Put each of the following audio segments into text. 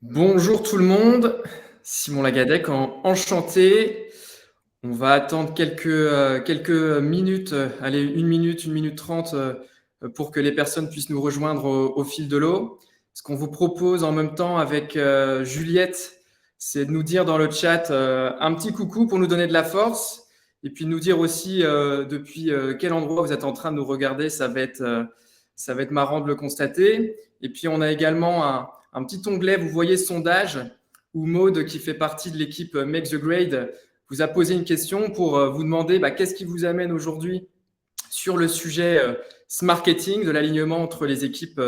Bonjour tout le monde, Simon Lagadec, enchanté. On va attendre quelques minutes, allez, 1 minute 30, pour que les personnes puissent nous rejoindre au fil de l'eau. Ce qu'on vous propose en même temps avec Juliette, c'est de nous dire dans le chat un petit coucou pour nous donner de la force, et puis de nous dire aussi depuis quel endroit vous êtes en train de nous regarder. Ça va être marrant de le constater. Et puis on a également un petit onglet, vous voyez sondage, où Maude, qui fait partie de l'équipe Make the Grade, vous a posé une question pour vous demander qu'est-ce qui vous amène aujourd'hui sur le sujet marketing, de l'alignement entre les équipes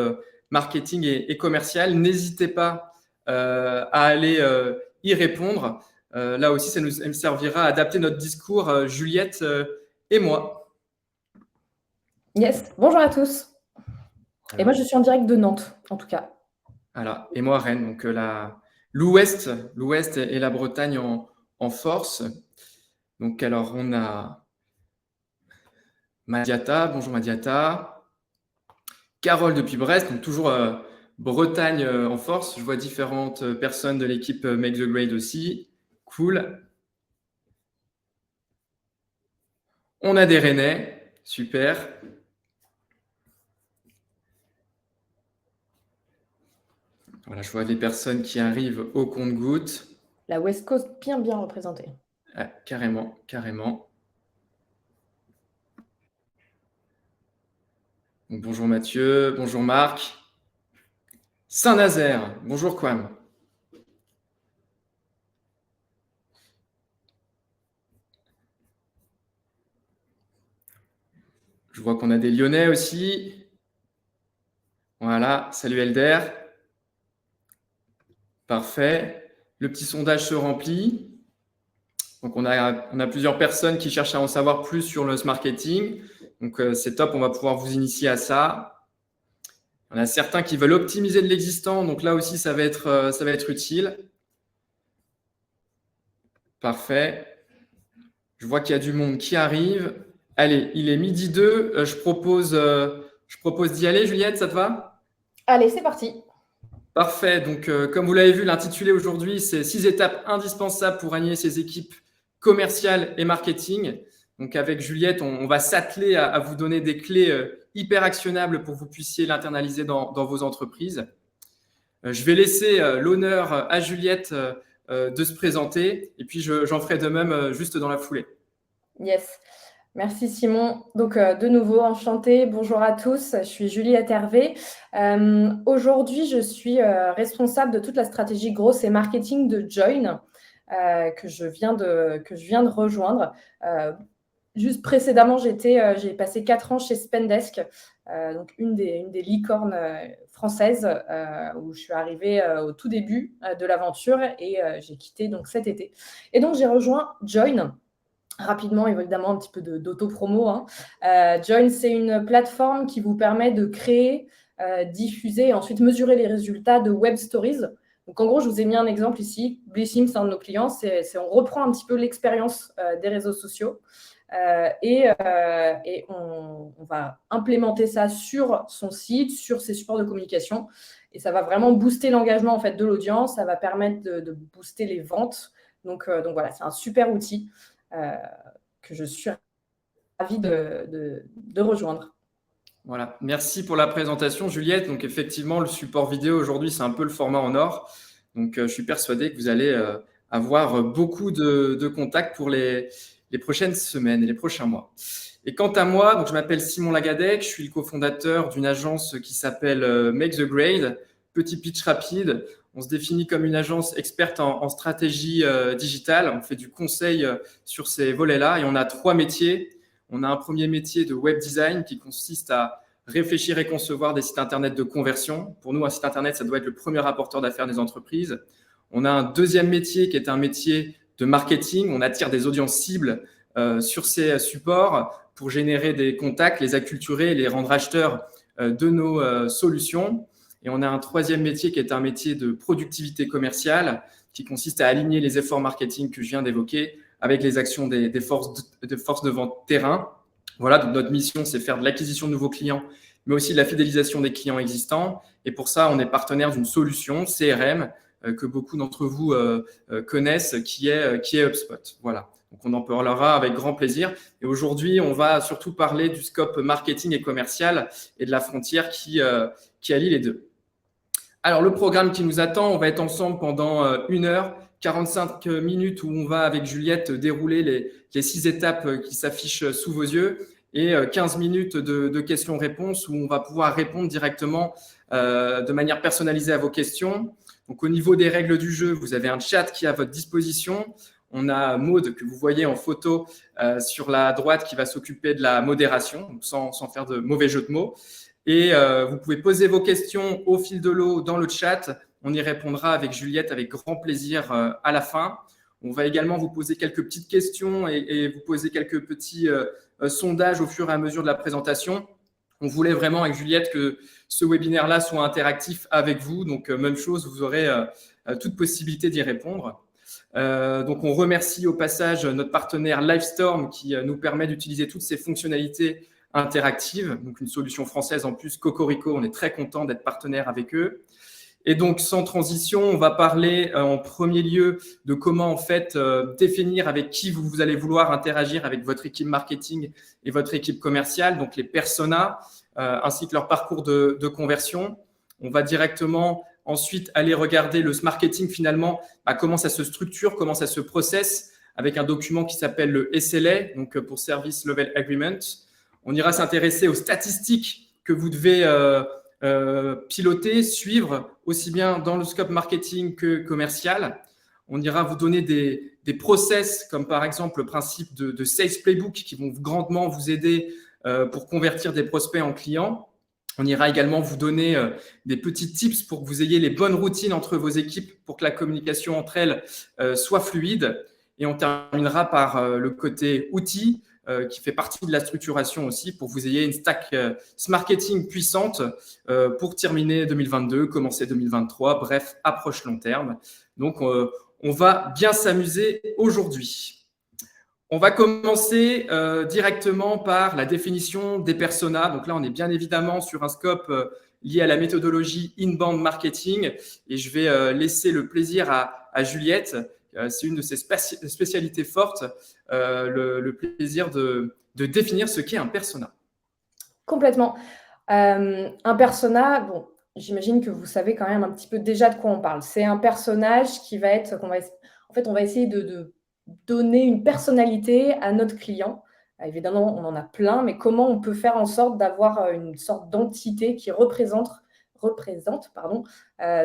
marketing et commerciales. N'hésitez pas à aller y répondre. Là aussi, ça nous servira à adapter notre discours, Juliette et moi. Yes, bonjour à tous. Et moi, je suis en direct de Nantes, en tout cas. Voilà, et moi, Rennes. Donc l'Ouest et la Bretagne en force. Donc alors, on a Madiata, bonjour Madiata. Carole depuis Brest, donc toujours Bretagne en force. Je vois différentes personnes de l'équipe Make the Grade aussi. Cool. On a des Rennais, super. Voilà, je vois les personnes qui arrivent au compte-gouttes. La West Coast bien représentée. Ah, carrément. Donc, bonjour Mathieu, bonjour Marc. Saint-Nazaire, bonjour Quam. Je vois qu'on a des Lyonnais aussi. Voilà, salut Elder. Parfait. Le petit sondage se remplit. Donc, on a plusieurs personnes qui cherchent à en savoir plus sur le marketing. Donc, c'est top, on va pouvoir vous initier à ça. On a certains qui veulent optimiser de l'existant. Donc, là aussi, ça va être utile. Parfait. Je vois qu'il y a du monde qui arrive. Allez, il est 12h02. Je propose d'y aller, Juliette, ça te va? Allez, c'est parti. Parfait. Donc, comme vous l'avez vu, l'intitulé aujourd'hui, c'est 6 étapes indispensables pour animer ses équipes commerciales et marketing. Donc, avec Juliette, on va s'atteler à vous donner des clés hyper actionnables pour que vous puissiez l'internaliser dans vos entreprises. Je vais laisser l'honneur à Juliette de se présenter, et puis j'en ferai de même juste dans la foulée. Yes. Merci Simon. Donc de nouveau, enchantée. Bonjour à tous. Je suis Juliette Hervé. Aujourd'hui, je suis responsable de toute la stratégie growth et marketing de Join, que je viens de rejoindre. Juste précédemment, j'ai passé 4 ans chez Spendesk, donc une des licornes françaises, où je suis arrivée au tout début de l'aventure et j'ai quitté donc cet été. Et donc, j'ai rejoint Join. Rapidement, évidemment, un petit peu d'auto-promo. Join, c'est une plateforme qui vous permet de créer, diffuser et ensuite mesurer les résultats de Web Stories. Donc, en gros, je vous ai mis un exemple ici. Blissim, c'est un de nos clients. On reprend un petit peu l'expérience des réseaux sociaux et on va implémenter ça sur son site, sur ses supports de communication. Et ça va vraiment booster l'engagement en fait, de l'audience. Ça va permettre de booster les ventes. Donc voilà, c'est un super outil que je suis ravie de rejoindre. Voilà, merci pour la présentation, Juliette. Donc, effectivement, le support vidéo aujourd'hui, c'est un peu le format en or. Donc, je suis persuadé que vous allez avoir beaucoup de contacts pour les prochaines semaines et les prochains mois. Et quant à moi, donc, je m'appelle Simon Lagadec, je suis le cofondateur d'une agence qui s'appelle Make the Grade. Petit pitch rapide, on se définit comme une agence experte en stratégie digitale. On fait du conseil sur ces volets-là et on a 3 métiers. On a un premier métier de web design qui consiste à réfléchir et concevoir des sites internet de conversion. Pour nous, un site internet, ça doit être le premier rapporteur d'affaires des entreprises. On a un deuxième métier qui est un métier de marketing. On attire des audiences cibles sur ces supports pour générer des contacts, les acculturer, les rendre acheteurs de nos solutions. Et on a un troisième métier qui est un métier de productivité commerciale qui consiste à aligner les efforts marketing que je viens d'évoquer avec les actions des forces de vente terrain. Voilà, donc notre mission, c'est faire de l'acquisition de nouveaux clients, mais aussi de la fidélisation des clients existants. Et pour ça, on est partenaire d'une solution CRM que beaucoup d'entre vous connaissent, qui est HubSpot. Voilà. Donc, on en parlera avec grand plaisir. Et aujourd'hui, on va surtout parler du scope marketing et commercial et de la frontière qui allie les deux. Alors, le programme qui nous attend, on va être ensemble pendant 1 heure, 45 minutes où on va, avec Juliette, dérouler les 6 étapes qui s'affichent sous vos yeux et 15 minutes de questions-réponses où on va pouvoir répondre directement de manière personnalisée à vos questions. Donc, au niveau des règles du jeu, vous avez un chat qui est à votre disposition. On a Maude, que vous voyez en photo sur la droite, qui va s'occuper de la modération, donc sans faire de mauvais jeu de mots. Et vous pouvez poser vos questions au fil de l'eau dans le chat. On y répondra avec Juliette avec grand plaisir à la fin. On va également vous poser quelques petites questions et vous poser quelques petits sondages au fur et à mesure de la présentation. On voulait vraiment avec Juliette que ce webinaire-là soit interactif avec vous. Donc, même chose, vous aurez toute possibilité d'y répondre. Donc, on remercie au passage notre partenaire Livestorm qui nous permet d'utiliser toutes ces fonctionnalités interactives. Donc, une solution française en plus, Cocorico. On est très content d'être partenaire avec eux. Et donc, sans transition, on va parler en premier lieu de comment en fait définir avec qui vous allez vouloir interagir avec votre équipe marketing et votre équipe commerciale, donc les personas, ainsi que leur parcours de conversion. On va directement ensuite aller regarder le marketing finalement, comment ça se structure, comment ça se processe avec un document qui s'appelle le SLA, donc pour Service Level Agreement. On ira s'intéresser aux statistiques que vous devez piloter, suivre, aussi bien dans le scope marketing que commercial. On ira vous donner des process, comme par exemple le principe de Sales Playbook, qui vont grandement vous aider pour convertir des prospects en clients. On ira également vous donner des petits tips pour que vous ayez les bonnes routines entre vos équipes pour que la communication entre elles soit fluide. Et on terminera par le côté outils, qui fait partie de la structuration aussi, pour que vous ayez une stack marketing puissante pour terminer 2022, commencer 2023, bref, approche long terme. Donc, on va bien s'amuser aujourd'hui. On va commencer directement par la définition des personas. Donc là, on est bien évidemment sur un scope lié à la méthodologie inbound marketing et je vais laisser le plaisir à Juliette. C'est une de ses spécialités fortes, le plaisir de définir ce qu'est un persona. Complètement. Un persona, bon, j'imagine que vous savez quand même un petit peu déjà de quoi on parle. C'est un personnage qui va être, en fait, on va essayer de donner une personnalité à notre client. Évidemment, on en a plein, mais comment on peut faire en sorte d'avoir une sorte d'entité qui représente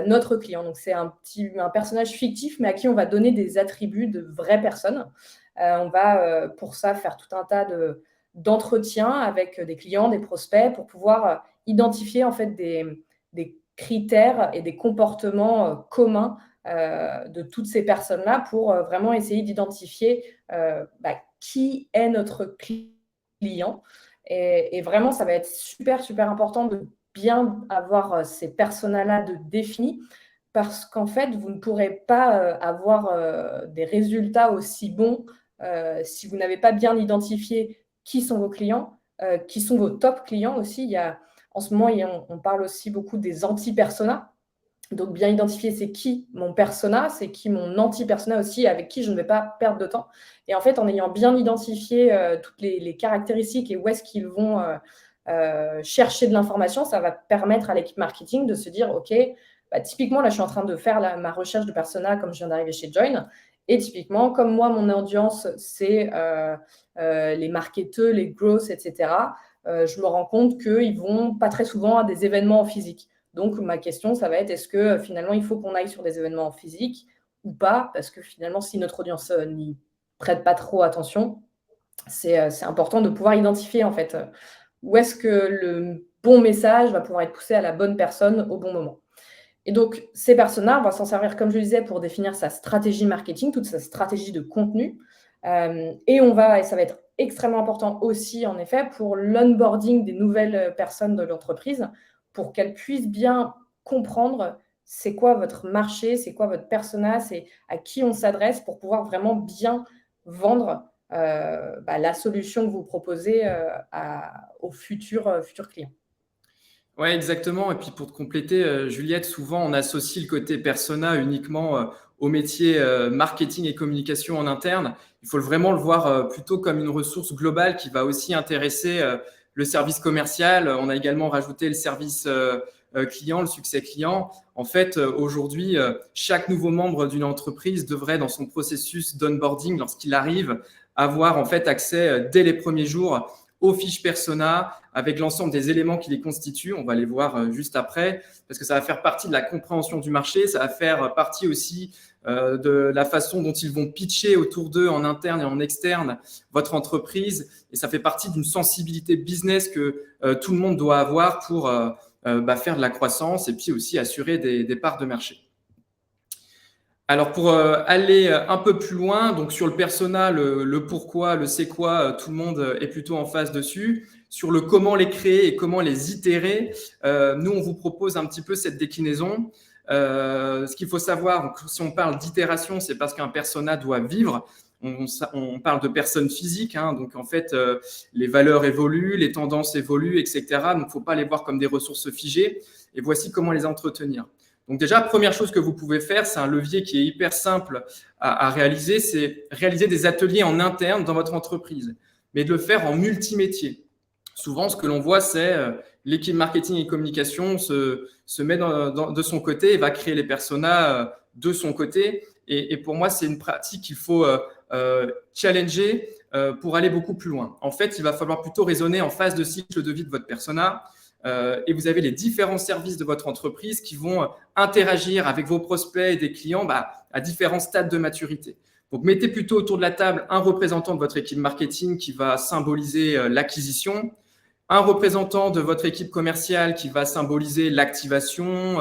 notre client. Donc, c'est un personnage fictif, mais à qui on va donner des attributs de vraies personnes. On va, pour ça, faire tout un tas d'entretiens avec des clients, des prospects, pour pouvoir identifier en fait des critères et des comportements communs de toutes ces personnes-là pour vraiment essayer d'identifier qui est notre client. Et vraiment, ça va être super, super important de bien avoir ces personas-là de définis, parce qu'en fait, vous ne pourrez pas avoir des résultats aussi bons si vous n'avez pas bien identifié qui sont vos clients, qui sont vos top clients aussi. En ce moment, on parle aussi beaucoup des anti-personas. Donc, bien identifier c'est qui mon persona, c'est qui mon anti-persona aussi, avec qui je ne vais pas perdre de temps. Et en fait, en ayant bien identifié toutes les caractéristiques et où est-ce qu'ils vont chercher de l'information, ça va permettre à l'équipe marketing de se dire, OK, typiquement, là, je suis en train de faire ma recherche de persona comme je viens d'arriver chez Join. Et typiquement, comme moi, mon audience, c'est les marketeurs, les growth, etc., je me rends compte qu'ils vont pas très souvent à des événements en physique. Donc, ma question, ça va être, est-ce que finalement, il faut qu'on aille sur des événements en physique ou pas? Parce que finalement, si notre audience n'y prête pas trop attention, c'est important de pouvoir identifier en fait où est-ce que le bon message va pouvoir être poussé à la bonne personne au bon moment. Et donc, ces personas, on va s'en servir, comme je le disais, pour définir sa stratégie marketing, toute sa stratégie de contenu. Et ça va être extrêmement important aussi, en effet, pour l'onboarding des nouvelles personnes de l'entreprise, pour qu'elles puissent bien comprendre c'est quoi votre marché, c'est quoi votre persona, c'est à qui on s'adresse pour pouvoir vraiment bien vendre la solution que vous proposez aux futurs clients. Ouais, exactement. Et puis pour te compléter, Juliette, souvent on associe le côté persona uniquement au métier marketing et communication en interne. Il faut vraiment le voir plutôt comme une ressource globale qui va aussi intéresser le service commercial. On a également rajouté le service client, le succès client. En fait, aujourd'hui, chaque nouveau membre d'une entreprise devrait, dans son processus d'onboarding, lorsqu'il arrive, avoir en fait accès dès les premiers jours aux fiches persona, avec l'ensemble des éléments qui les constituent. On va les voir juste après, parce que ça va faire partie de la compréhension du marché, ça va faire partie aussi de la façon dont ils vont pitcher autour d'eux en interne et en externe votre entreprise, et ça fait partie d'une sensibilité business que tout le monde doit avoir pour faire de la croissance et puis aussi assurer des parts de marché. Alors pour aller un peu plus loin, donc sur le persona, le pourquoi, le c'est quoi, tout le monde est plutôt en phase dessus. Sur le comment les créer et comment les itérer, nous on vous propose un petit peu cette déclinaison. Ce qu'il faut savoir, donc, si on parle d'itération, c'est parce qu'un persona doit vivre. On parle de personnes physiques, hein, donc en fait les valeurs évoluent, les tendances évoluent, etc. Donc il ne faut pas les voir comme des ressources figées. Et voici comment les entretenir. Donc déjà, première chose que vous pouvez faire, c'est un levier qui est hyper simple à réaliser, c'est réaliser des ateliers en interne dans votre entreprise, mais de le faire en multimétier. Souvent, ce que l'on voit, c'est l'équipe marketing et communication se met de son côté et va créer les personas de son côté. Et pour moi, c'est une pratique qu'il faut challenger pour aller beaucoup plus loin. En fait, il va falloir plutôt raisonner en phase de cycle de vie de votre persona. Et vous avez les différents services de votre entreprise qui vont interagir avec vos prospects et des clients à différents stades de maturité. Donc, mettez plutôt autour de la table un représentant de votre équipe marketing qui va symboliser l'acquisition, un représentant de votre équipe commerciale qui va symboliser l'activation,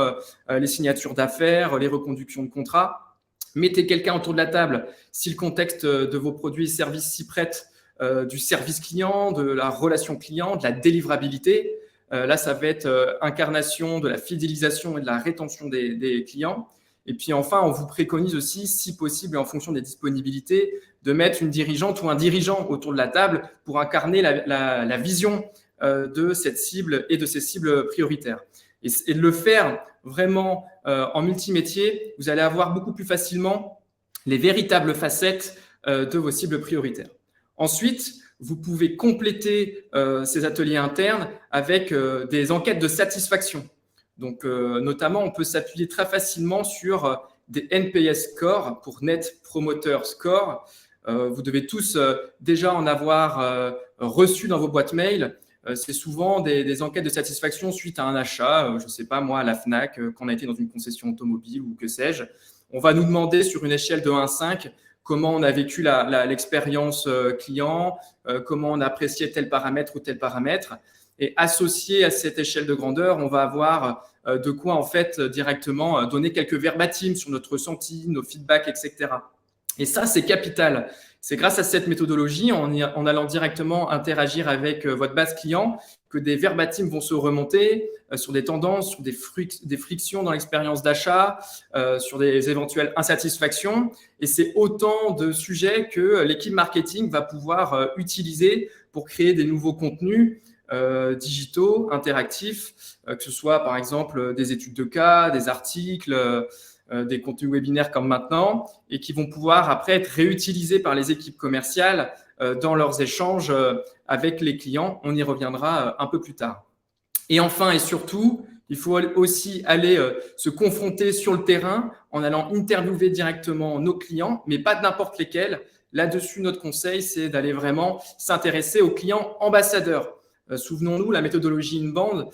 les signatures d'affaires, les reconductions de contrats. Mettez quelqu'un autour de la table, si le contexte de vos produits et services s'y prête, du service client, de la relation client, de la délivrabilité. Là, ça va être incarnation de la fidélisation et de la rétention des clients. Et puis enfin, on vous préconise aussi, si possible et en fonction des disponibilités, de mettre une dirigeante ou un dirigeant autour de la table pour incarner la vision de cette cible et de ces cibles prioritaires. Et de le faire vraiment en multimétier, vous allez avoir beaucoup plus facilement les véritables facettes de vos cibles prioritaires. Ensuite, vous pouvez compléter ces ateliers internes avec des enquêtes de satisfaction. Donc, notamment, on peut s'appuyer très facilement sur des NPS scores pour Net Promoter Score. Vous devez tous déjà en avoir reçu dans vos boîtes mail. C'est souvent des enquêtes de satisfaction suite à un achat, je ne sais pas moi, à la FNAC, quand on a été dans une concession automobile ou que sais-je. On va nous demander sur une échelle de 1 à 5 comment on a vécu l'expérience client, comment on a apprécié tel paramètre ou tel paramètre. Et associé à cette échelle de grandeur, on va avoir de quoi en fait directement donner quelques verbatims sur notre ressenti, nos feedbacks, etc. Et ça, c'est capital. C'est grâce à cette méthodologie, en allant directement interagir avec votre base client, que des verbatims vont se remonter sur des tendances, sur des frictions dans l'expérience d'achat, sur des éventuelles insatisfactions. Et c'est autant de sujets que l'équipe marketing va pouvoir utiliser pour créer des nouveaux contenus digitaux, interactifs, que ce soit par exemple des études de cas, des articles, des contenus webinaires comme maintenant, et qui vont pouvoir après être réutilisés par les équipes commerciales dans leurs échanges avec les clients. On y reviendra un peu plus tard. Et enfin et surtout, il faut aussi aller se confronter sur le terrain en allant interviewer directement nos clients, mais pas de n'importe lesquels. Là-dessus, notre conseil, c'est d'aller vraiment s'intéresser aux clients ambassadeurs. Souvenons-nous, la méthodologie Inbound,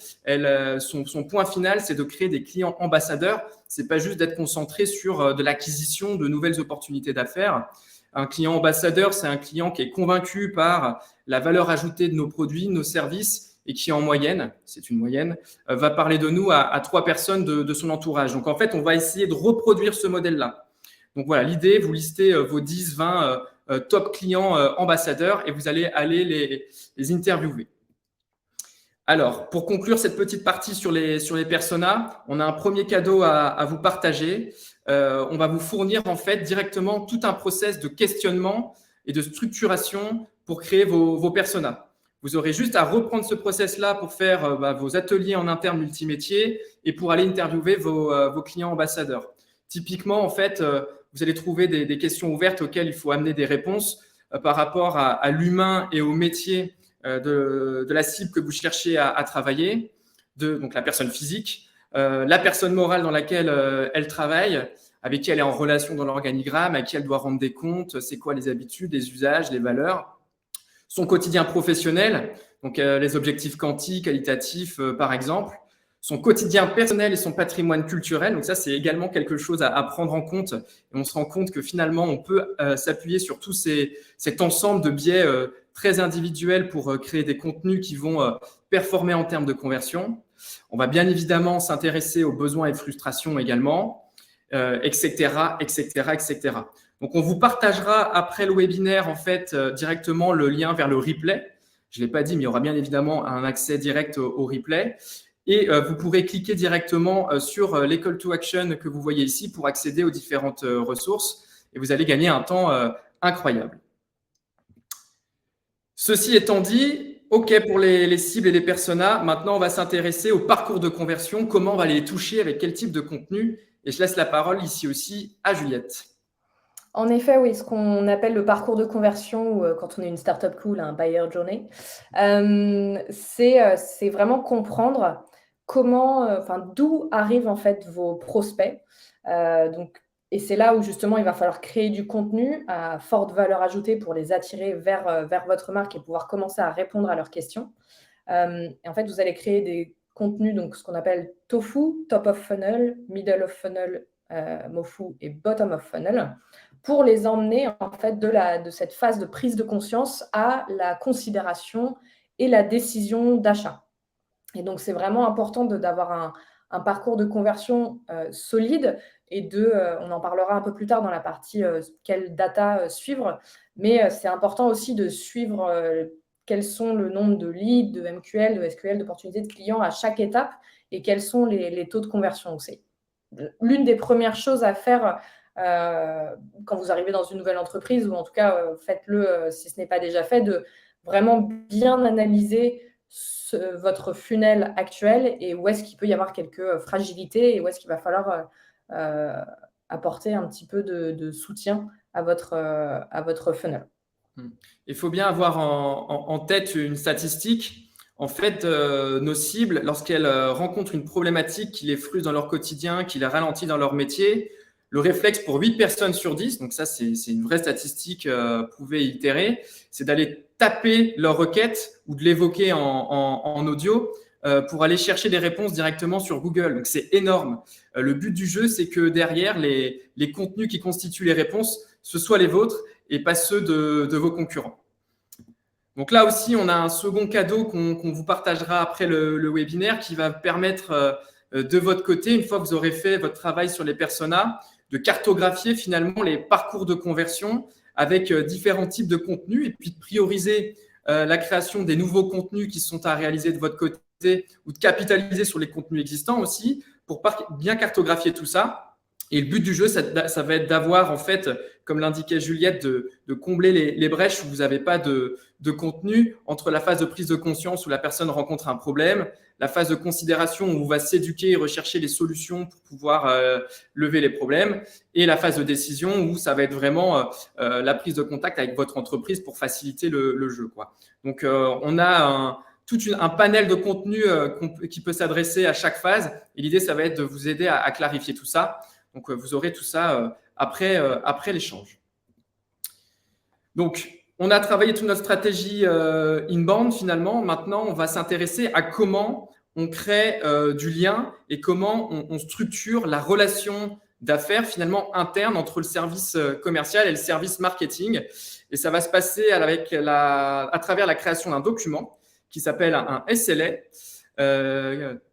son point final, c'est de créer des clients ambassadeurs. Ce n'est pas juste d'être concentré sur de l'acquisition de nouvelles opportunités d'affaires. Un client ambassadeur, c'est un client qui est convaincu par la valeur ajoutée de nos produits, de nos services, et qui en moyenne, c'est une moyenne, va parler de nous à 3 personnes de son entourage. Donc en fait, on va essayer de reproduire ce modèle-là. Donc voilà, l'idée, vous listez vos 10, 20 top clients ambassadeurs et vous allez aller les interviewer. Alors, pour conclure cette petite partie sur les personas, on a un premier cadeau à vous partager. On va vous fournir en fait directement tout un process de questionnement et de structuration pour créer vos personas. Vous aurez juste à reprendre ce process-là pour faire vos ateliers en interne multimétier et pour aller interviewer vos clients ambassadeurs. Typiquement, en fait, vous allez trouver des questions ouvertes auxquelles il faut amener des réponses par rapport à l'humain et au métier de la cible que vous cherchez à travailler, donc la personne physique, la personne morale dans laquelle elle travaille, avec qui elle est en relation dans l'organigramme, à qui elle doit rendre des comptes, c'est quoi les habitudes, les usages, les valeurs, son quotidien professionnel, donc les objectifs quanti, qualitatifs par exemple, son quotidien personnel et son patrimoine culturel. Donc ça, c'est également quelque chose à prendre en compte. Et on se rend compte que finalement, on peut s'appuyer sur tout cet ensemble de biais très individuels pour créer des contenus qui vont performer en termes de conversion. On va bien évidemment s'intéresser aux besoins et frustrations également, etc., etc., etc. Donc, on vous partagera après le webinaire, en fait, directement le lien vers le replay. Je ne l'ai pas dit, mais il y aura bien évidemment un accès direct au replay. Et vous pourrez cliquer directement sur les call to action que vous voyez ici pour accéder aux différentes ressources. Et vous allez gagner un temps incroyable. Ceci étant dit, OK pour les cibles et les personas. Maintenant, on va s'intéresser au parcours de conversion, comment on va les toucher, avec quel type de contenu. Et je laisse la parole ici aussi à Juliette. En effet, oui, ce qu'on appelle le parcours de conversion, ou quand on est une startup cool, un buyer journey, c'est vraiment comprendre comment, d'où arrivent en fait vos prospects. Et c'est là où justement il va falloir créer du contenu à forte valeur ajoutée pour les attirer vers votre marque et pouvoir commencer à répondre à leurs questions. Et en fait, vous allez créer des contenus, donc ce qu'on appelle TOFU, top of funnel, middle of funnel, MOFU et bottom of funnel, pour les emmener en fait de cette phase de prise de conscience à la considération et la décision d'achat. Et donc, c'est vraiment important d'avoir un parcours de conversion solide et on en parlera un peu plus tard dans la partie quelle data suivre, mais c'est important aussi de suivre quels sont le nombre de leads, de MQL, de SQL, d'opportunités de clients à chaque étape et quels sont les taux de conversion. Donc, c'est l'une des premières choses à faire quand vous arrivez dans une nouvelle entreprise, ou en tout cas, faites-le si ce n'est pas déjà fait, de vraiment bien analyser votre funnel actuel et où est-ce qu'il peut y avoir quelques fragilités et où est-ce qu'il va falloir apporter un petit peu de soutien à votre funnel. Il faut bien avoir en tête une statistique. En fait, nos cibles, lorsqu'elles rencontrent une problématique qui les frustre dans leur quotidien, qui les ralentit dans leur métier, le réflexe pour 8 personnes sur 10, donc ça c'est une vraie statistique prouvée et itérée, c'est d'aller taper leur requête ou de l'évoquer en audio pour aller chercher des réponses directement sur Google. Donc c'est énorme. Le but du jeu, c'est que derrière, les contenus qui constituent les réponses, ce soient les vôtres et pas ceux de vos concurrents. Donc là aussi, on a un second cadeau qu'on vous partagera après le webinaire qui va permettre de votre côté, une fois que vous aurez fait votre travail sur les personas, de cartographier finalement les parcours de conversion avec différents types de contenus et puis de prioriser la création des nouveaux contenus qui sont à réaliser de votre côté ou de capitaliser sur les contenus existants aussi pour bien cartographier tout ça. Et le but du jeu, ça va être d'avoir, en fait, comme l'indiquait Juliette, de combler les brèches où vous n'avez pas de contenu entre la phase de prise de conscience où la personne rencontre un problème, la phase de considération où on va s'éduquer et rechercher les solutions pour pouvoir lever les problèmes, et la phase de décision où ça va être vraiment la prise de contact avec votre entreprise pour faciliter le jeu, quoi. Donc, on a un panel de contenu qui peut s'adresser à chaque phase. Et l'idée, ça va être de vous aider à clarifier tout ça. Donc, vous aurez tout ça après l'échange. Donc, on a travaillé toute notre stratégie inbound finalement. Maintenant, on va s'intéresser à comment on crée du lien et comment on structure la relation d'affaires finalement interne entre le service commercial et le service marketing. Et ça va se passer à travers la création d'un document qui s'appelle un SLA.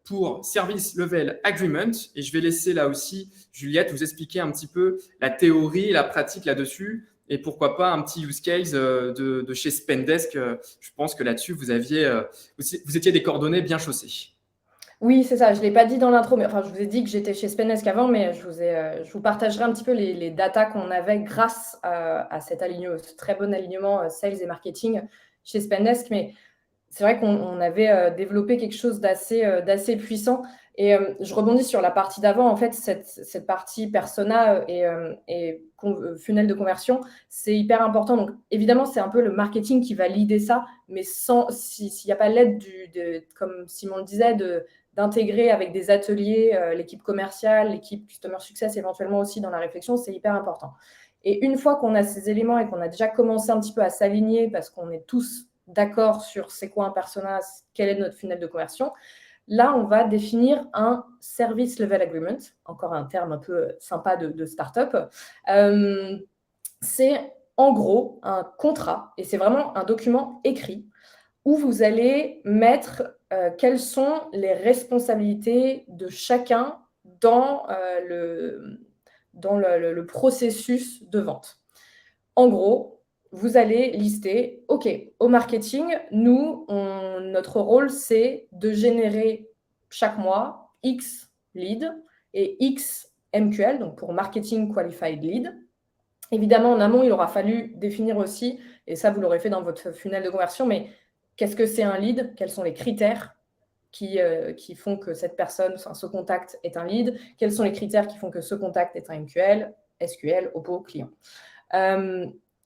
Pour Service Level Agreement. Et je vais laisser là aussi Juliette vous expliquer un petit peu la théorie et la pratique là-dessus. Et pourquoi pas un petit use case de chez Spendesk. Je pense que là-dessus, vous étiez des coordonnées bien chaussées. Oui, c'est ça. Je ne l'ai pas dit dans l'intro, mais enfin, je vous ai dit que j'étais chez Spendesk avant, mais je vous partagerai un petit peu les datas qu'on avait grâce à cet alignement, ce très bon alignement sales et marketing chez Spendesk. Mais c'est vrai qu'on avait développé quelque chose d'assez puissant. Et je rebondis sur la partie d'avant. En fait, cette partie persona et funnel de conversion, c'est hyper important. Donc, évidemment, c'est un peu le marketing qui va leader ça, mais s'il n'y a pas l'aide, comme Simon le disait, d'intégrer avec des ateliers l'équipe commerciale, l'équipe Customer Success éventuellement aussi dans la réflexion, c'est hyper important. Et une fois qu'on a ces éléments et qu'on a déjà commencé un petit peu à s'aligner parce qu'on est tous d'accord sur c'est quoi un persona, quel est notre funnel de conversion, là, on va définir un Service Level Agreement, encore un terme un peu sympa de start-up. C'est en gros un contrat, et c'est vraiment un document écrit, où vous allez mettre quelles sont les responsabilités de chacun dans le processus de vente. En gros, vous allez lister, OK, au marketing, nous, notre rôle, c'est de générer chaque mois X leads et X MQL, donc pour Marketing Qualified Lead. Évidemment, en amont, il aura fallu définir aussi, et ça, vous l'aurez fait dans votre funnel de conversion, mais qu'est-ce que c'est un lead? Quels sont les critères qui font que cette personne, ce contact est un lead? Quels sont les critères qui font que ce contact est un MQL, SQL, OPO, client?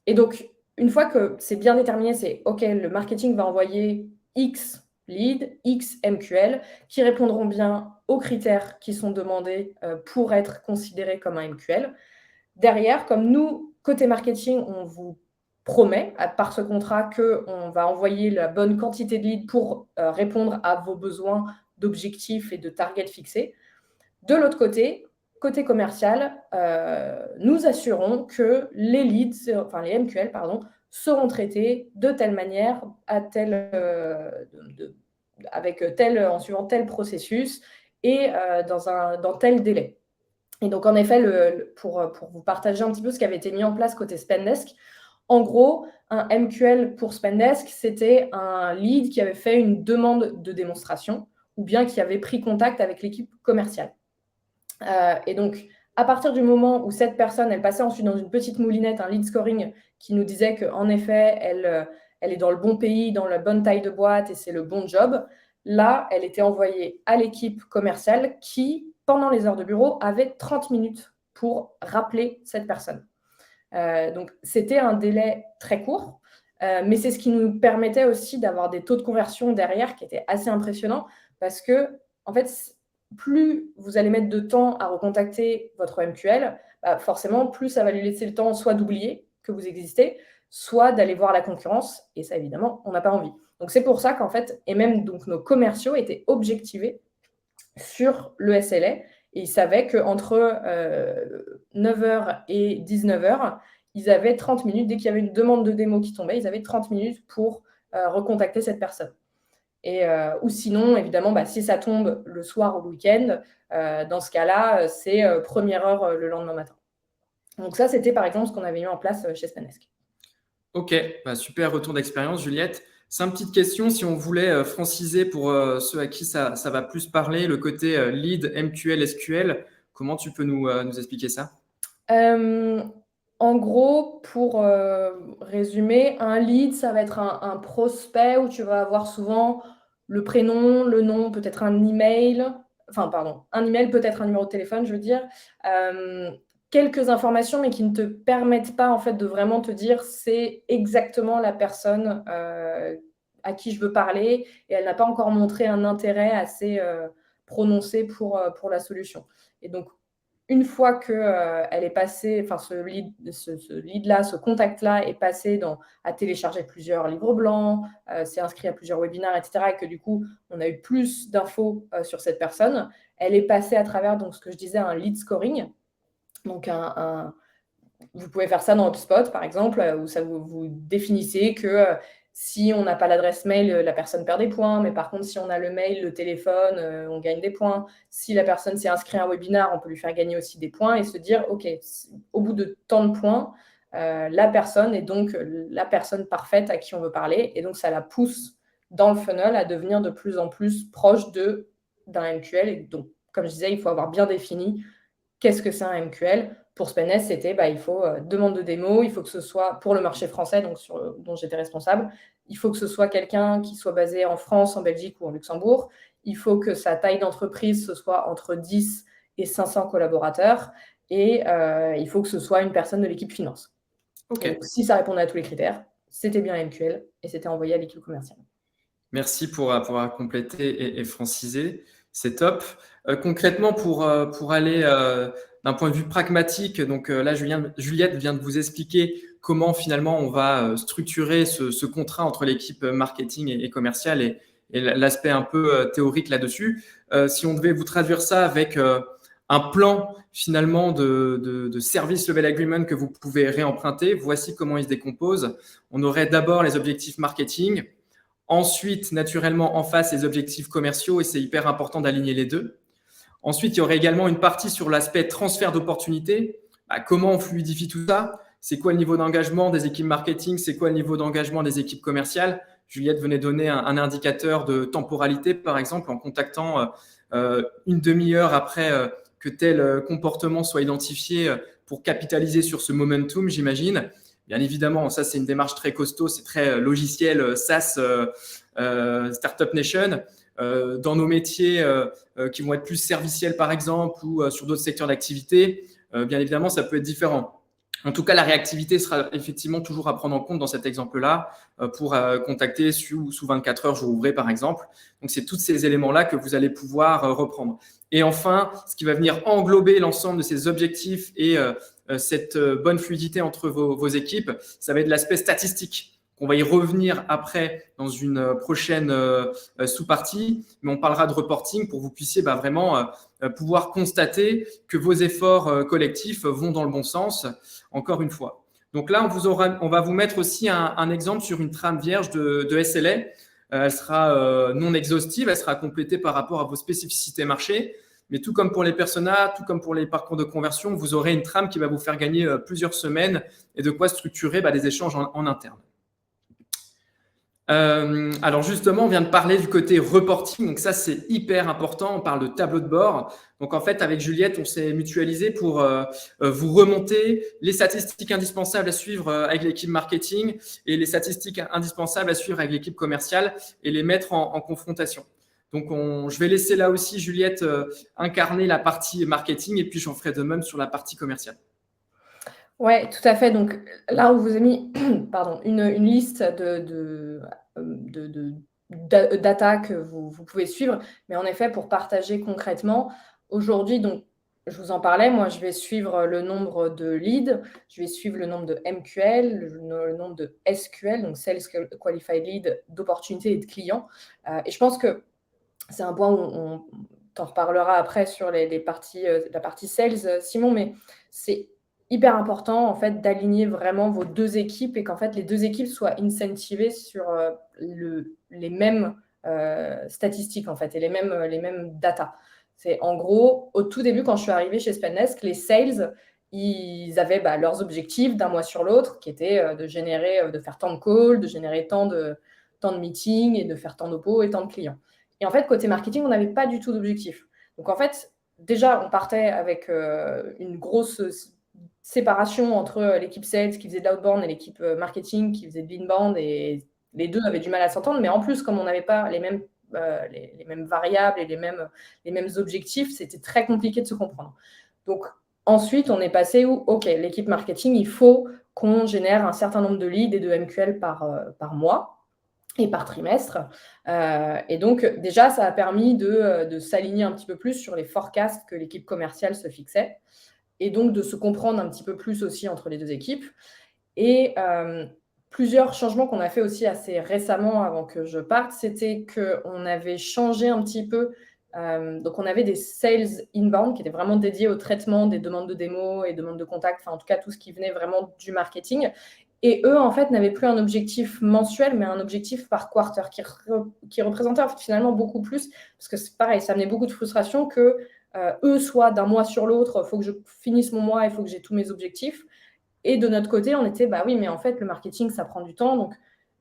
Et donc, une fois que c'est bien déterminé, c'est OK, le marketing va envoyer X lead, X MQL, qui répondront bien aux critères qui sont demandés pour être considérés comme un MQL. Derrière, comme nous, côté marketing, on vous promet, par ce contrat, qu'on va envoyer la bonne quantité de leads pour répondre à vos besoins d'objectifs et de targets fixés. De l'autre côté commercial, nous assurons que les leads, enfin les MQL, pardon, seront traités de telle manière, en suivant tel processus et dans tel délai. Et donc, en effet, pour vous partager un petit peu ce qui avait été mis en place côté Spendesk, en gros, un MQL pour Spendesk, c'était un lead qui avait fait une demande de démonstration ou bien qui avait pris contact avec l'équipe commerciale. Et donc, à partir du moment où cette personne, elle passait ensuite dans une petite moulinette, un lead scoring qui nous disait qu'en effet, elle est dans le bon pays, dans la bonne taille de boîte et c'est le bon job, là, elle était envoyée à l'équipe commerciale qui, pendant les heures de bureau, avait 30 minutes pour rappeler cette personne. Donc, c'était un délai très court, mais c'est ce qui nous permettait aussi d'avoir des taux de conversion derrière qui étaient assez impressionnants parce que, en fait, plus vous allez mettre de temps à recontacter votre MQL, forcément, plus ça va lui laisser le temps soit d'oublier que vous existez, soit d'aller voir la concurrence. Et ça, évidemment, on n'a pas envie. Donc, c'est pour ça qu'en fait, et même donc, nos commerciaux étaient objectivés sur le SLA. Et ils savaient qu'entre 9h et 19h, ils avaient 30 minutes. Dès qu'il y avait une demande de démo qui tombait, ils avaient 30 minutes pour recontacter cette personne. Ou sinon, évidemment, si ça tombe le soir ou le week-end, dans ce cas-là, c'est première heure le lendemain matin. Donc ça, c'était par exemple ce qu'on avait mis en place chez Spendesk. Ok, super retour d'expérience, Juliette. Simple petite question, si on voulait franciser pour ceux à qui ça va plus parler, le côté lead, MQL, SQL, comment tu peux nous expliquer ça? En gros, pour résumer, un lead, ça va être un prospect où tu vas avoir souvent le prénom, le nom, peut-être un email, un email, peut-être un numéro de téléphone, je veux dire, quelques informations, mais qui ne te permettent pas en fait de vraiment te dire c'est exactement la personne à qui je veux parler et elle n'a pas encore montré un intérêt assez prononcé pour la solution. Et donc, une fois qu'elle est passée, enfin ce lead-là, ce contact-là est passé à télécharger plusieurs livres blancs, s'est inscrit à plusieurs webinaires, etc., et que du coup, on a eu plus d'infos sur cette personne, elle est passée à travers donc, ce que je disais, un lead scoring. Donc, vous pouvez faire ça dans HubSpot, par exemple, où ça vous définissez que si on n'a pas l'adresse mail, la personne perd des points, mais par contre, si on a le mail, le téléphone, on gagne des points. Si la personne s'est inscrite à un webinaire, on peut lui faire gagner aussi des points et se dire, OK, au bout de tant de points, la personne est donc la personne parfaite à qui on veut parler. Et donc, ça la pousse dans le funnel à devenir de plus en plus proche d'un MQL. Et donc, comme je disais, il faut avoir bien défini qu'est-ce que c'est un MQL. Pour Spendesk, c'était il faut demande de démo, il faut que ce soit pour le marché français, donc dont j'étais responsable, il faut que ce soit quelqu'un qui soit basé en France, en Belgique ou en Luxembourg. Il faut que sa taille d'entreprise, ce soit entre 10 et 500 collaborateurs. Et il faut que ce soit une personne de l'équipe finance. Ok. Donc, si ça répondait à tous les critères, c'était bien MQL et c'était envoyé à l'équipe commerciale. Merci pour avoir complété et francisé. C'est top. Concrètement, pour aller d'un point de vue pragmatique, donc là, Juliette vient de vous expliquer comment finalement on va structurer ce contrat entre l'équipe marketing et commerciale et l'aspect un peu théorique là-dessus. Si on devait vous traduire ça avec un plan finalement de service level agreement que vous pouvez réemprunter, voici comment il se décompose. On aurait d'abord les objectifs marketing. Ensuite, naturellement, en face, les objectifs commerciaux, et c'est hyper important d'aligner les deux. Ensuite, il y aurait également une partie sur l'aspect transfert d'opportunités. Comment on fluidifie tout ça? C'est quoi le niveau d'engagement des équipes marketing? C'est quoi le niveau d'engagement des équipes commerciales? Juliette venait donner un indicateur de temporalité, par exemple, en contactant une demi-heure après que tel comportement soit identifié pour capitaliser sur ce momentum, j'imagine. Bien évidemment, ça, c'est une démarche très costaud, c'est très logiciel SaaS, Startup Nation. Dans nos métiers qui vont être plus serviciels, par exemple, ou sur d'autres secteurs d'activité, bien évidemment, ça peut être différent. En tout cas, la réactivité sera effectivement toujours à prendre en compte dans cet exemple-là pour contacter sous 24 heures, jour ouvré, par exemple. Donc, c'est tous ces éléments-là que vous allez pouvoir reprendre. Et enfin, ce qui va venir englober l'ensemble de ces objectifs et cette bonne fluidité entre vos équipes, ça va être l'aspect statistique. On va y revenir après dans une prochaine sous-partie, mais on parlera de reporting pour que vous puissiez vraiment pouvoir constater que vos efforts collectifs vont dans le bon sens, encore une fois. Donc là, on va vous mettre aussi un exemple sur une trame vierge de SLA. Elle sera non exhaustive, elle sera complétée par rapport à vos spécificités marché. Mais tout comme pour les personas, tout comme pour les parcours de conversion, vous aurez une trame qui va vous faire gagner plusieurs semaines et de quoi structurer des échanges en interne. Alors justement, on vient de parler du côté reporting, donc ça c'est hyper important, on parle de tableau de bord. Donc en fait, avec Juliette, on s'est mutualisé pour vous remonter les statistiques indispensables à suivre avec l'équipe marketing et les statistiques indispensables à suivre avec l'équipe commerciale et les mettre en confrontation. Donc je vais laisser là aussi Juliette incarner la partie marketing et puis j'en ferai de même sur la partie commerciale. Ouais, tout à fait. Donc là, on vous a mis pardon, une liste data que vous pouvez suivre. Mais en effet, pour partager concrètement, aujourd'hui, donc je vous en parlais, moi, je vais suivre le nombre de leads, je vais suivre le nombre de MQL, le nombre de SQL, donc Sales Qualified Lead, d'opportunités et de clients. Et je pense que c'est un point où on t'en reparlera après sur la partie sales, Simon, mais c'est hyper important en fait d'aligner vraiment vos deux équipes et qu'en fait les deux équipes soient incentivées sur les mêmes statistiques en fait et les mêmes data. C'est en gros, au tout début, quand je suis arrivée chez Spendesk, les sales, ils avaient leurs objectifs d'un mois sur l'autre qui étaient de faire tant de calls, de générer tant de meetings et de faire tant d'oppos et tant de clients. Et en fait, côté marketing, on n'avait pas du tout d'objectif. Donc en fait, déjà, on partait avec une grosse séparation entre l'équipe sales qui faisait de l'outbound et l'équipe marketing qui faisait de l'inbound, et les deux avaient du mal à s'entendre. Mais en plus, comme on n'avait pas les mêmes variables et les mêmes objectifs, c'était très compliqué de se comprendre. Donc ensuite, on est passé où, OK, l'équipe marketing, il faut qu'on génère un certain nombre de leads et de MQL par mois et par trimestre. Et donc, déjà, ça a permis de s'aligner un petit peu plus sur les forecasts que l'équipe commerciale se fixait et donc de se comprendre un petit peu plus aussi entre les deux équipes. Et plusieurs changements qu'on a fait aussi assez récemment avant que je parte, c'était qu'on avait changé un petit peu. Donc, on avait des sales inbound qui étaient vraiment dédiés au traitement des demandes de démo et demandes de contact, enfin, en tout cas, tout ce qui venait vraiment du marketing. Et eux, en fait, n'avaient plus un objectif mensuel, mais un objectif par quarter qui représentait en fait, finalement beaucoup plus, parce que c'est pareil, ça amenait beaucoup de frustration que eux soient d'un mois sur l'autre, il faut que je finisse mon mois, il faut que j'ai tous mes objectifs. Et de notre côté, on était, oui, mais en fait, le marketing, ça prend du temps. Donc,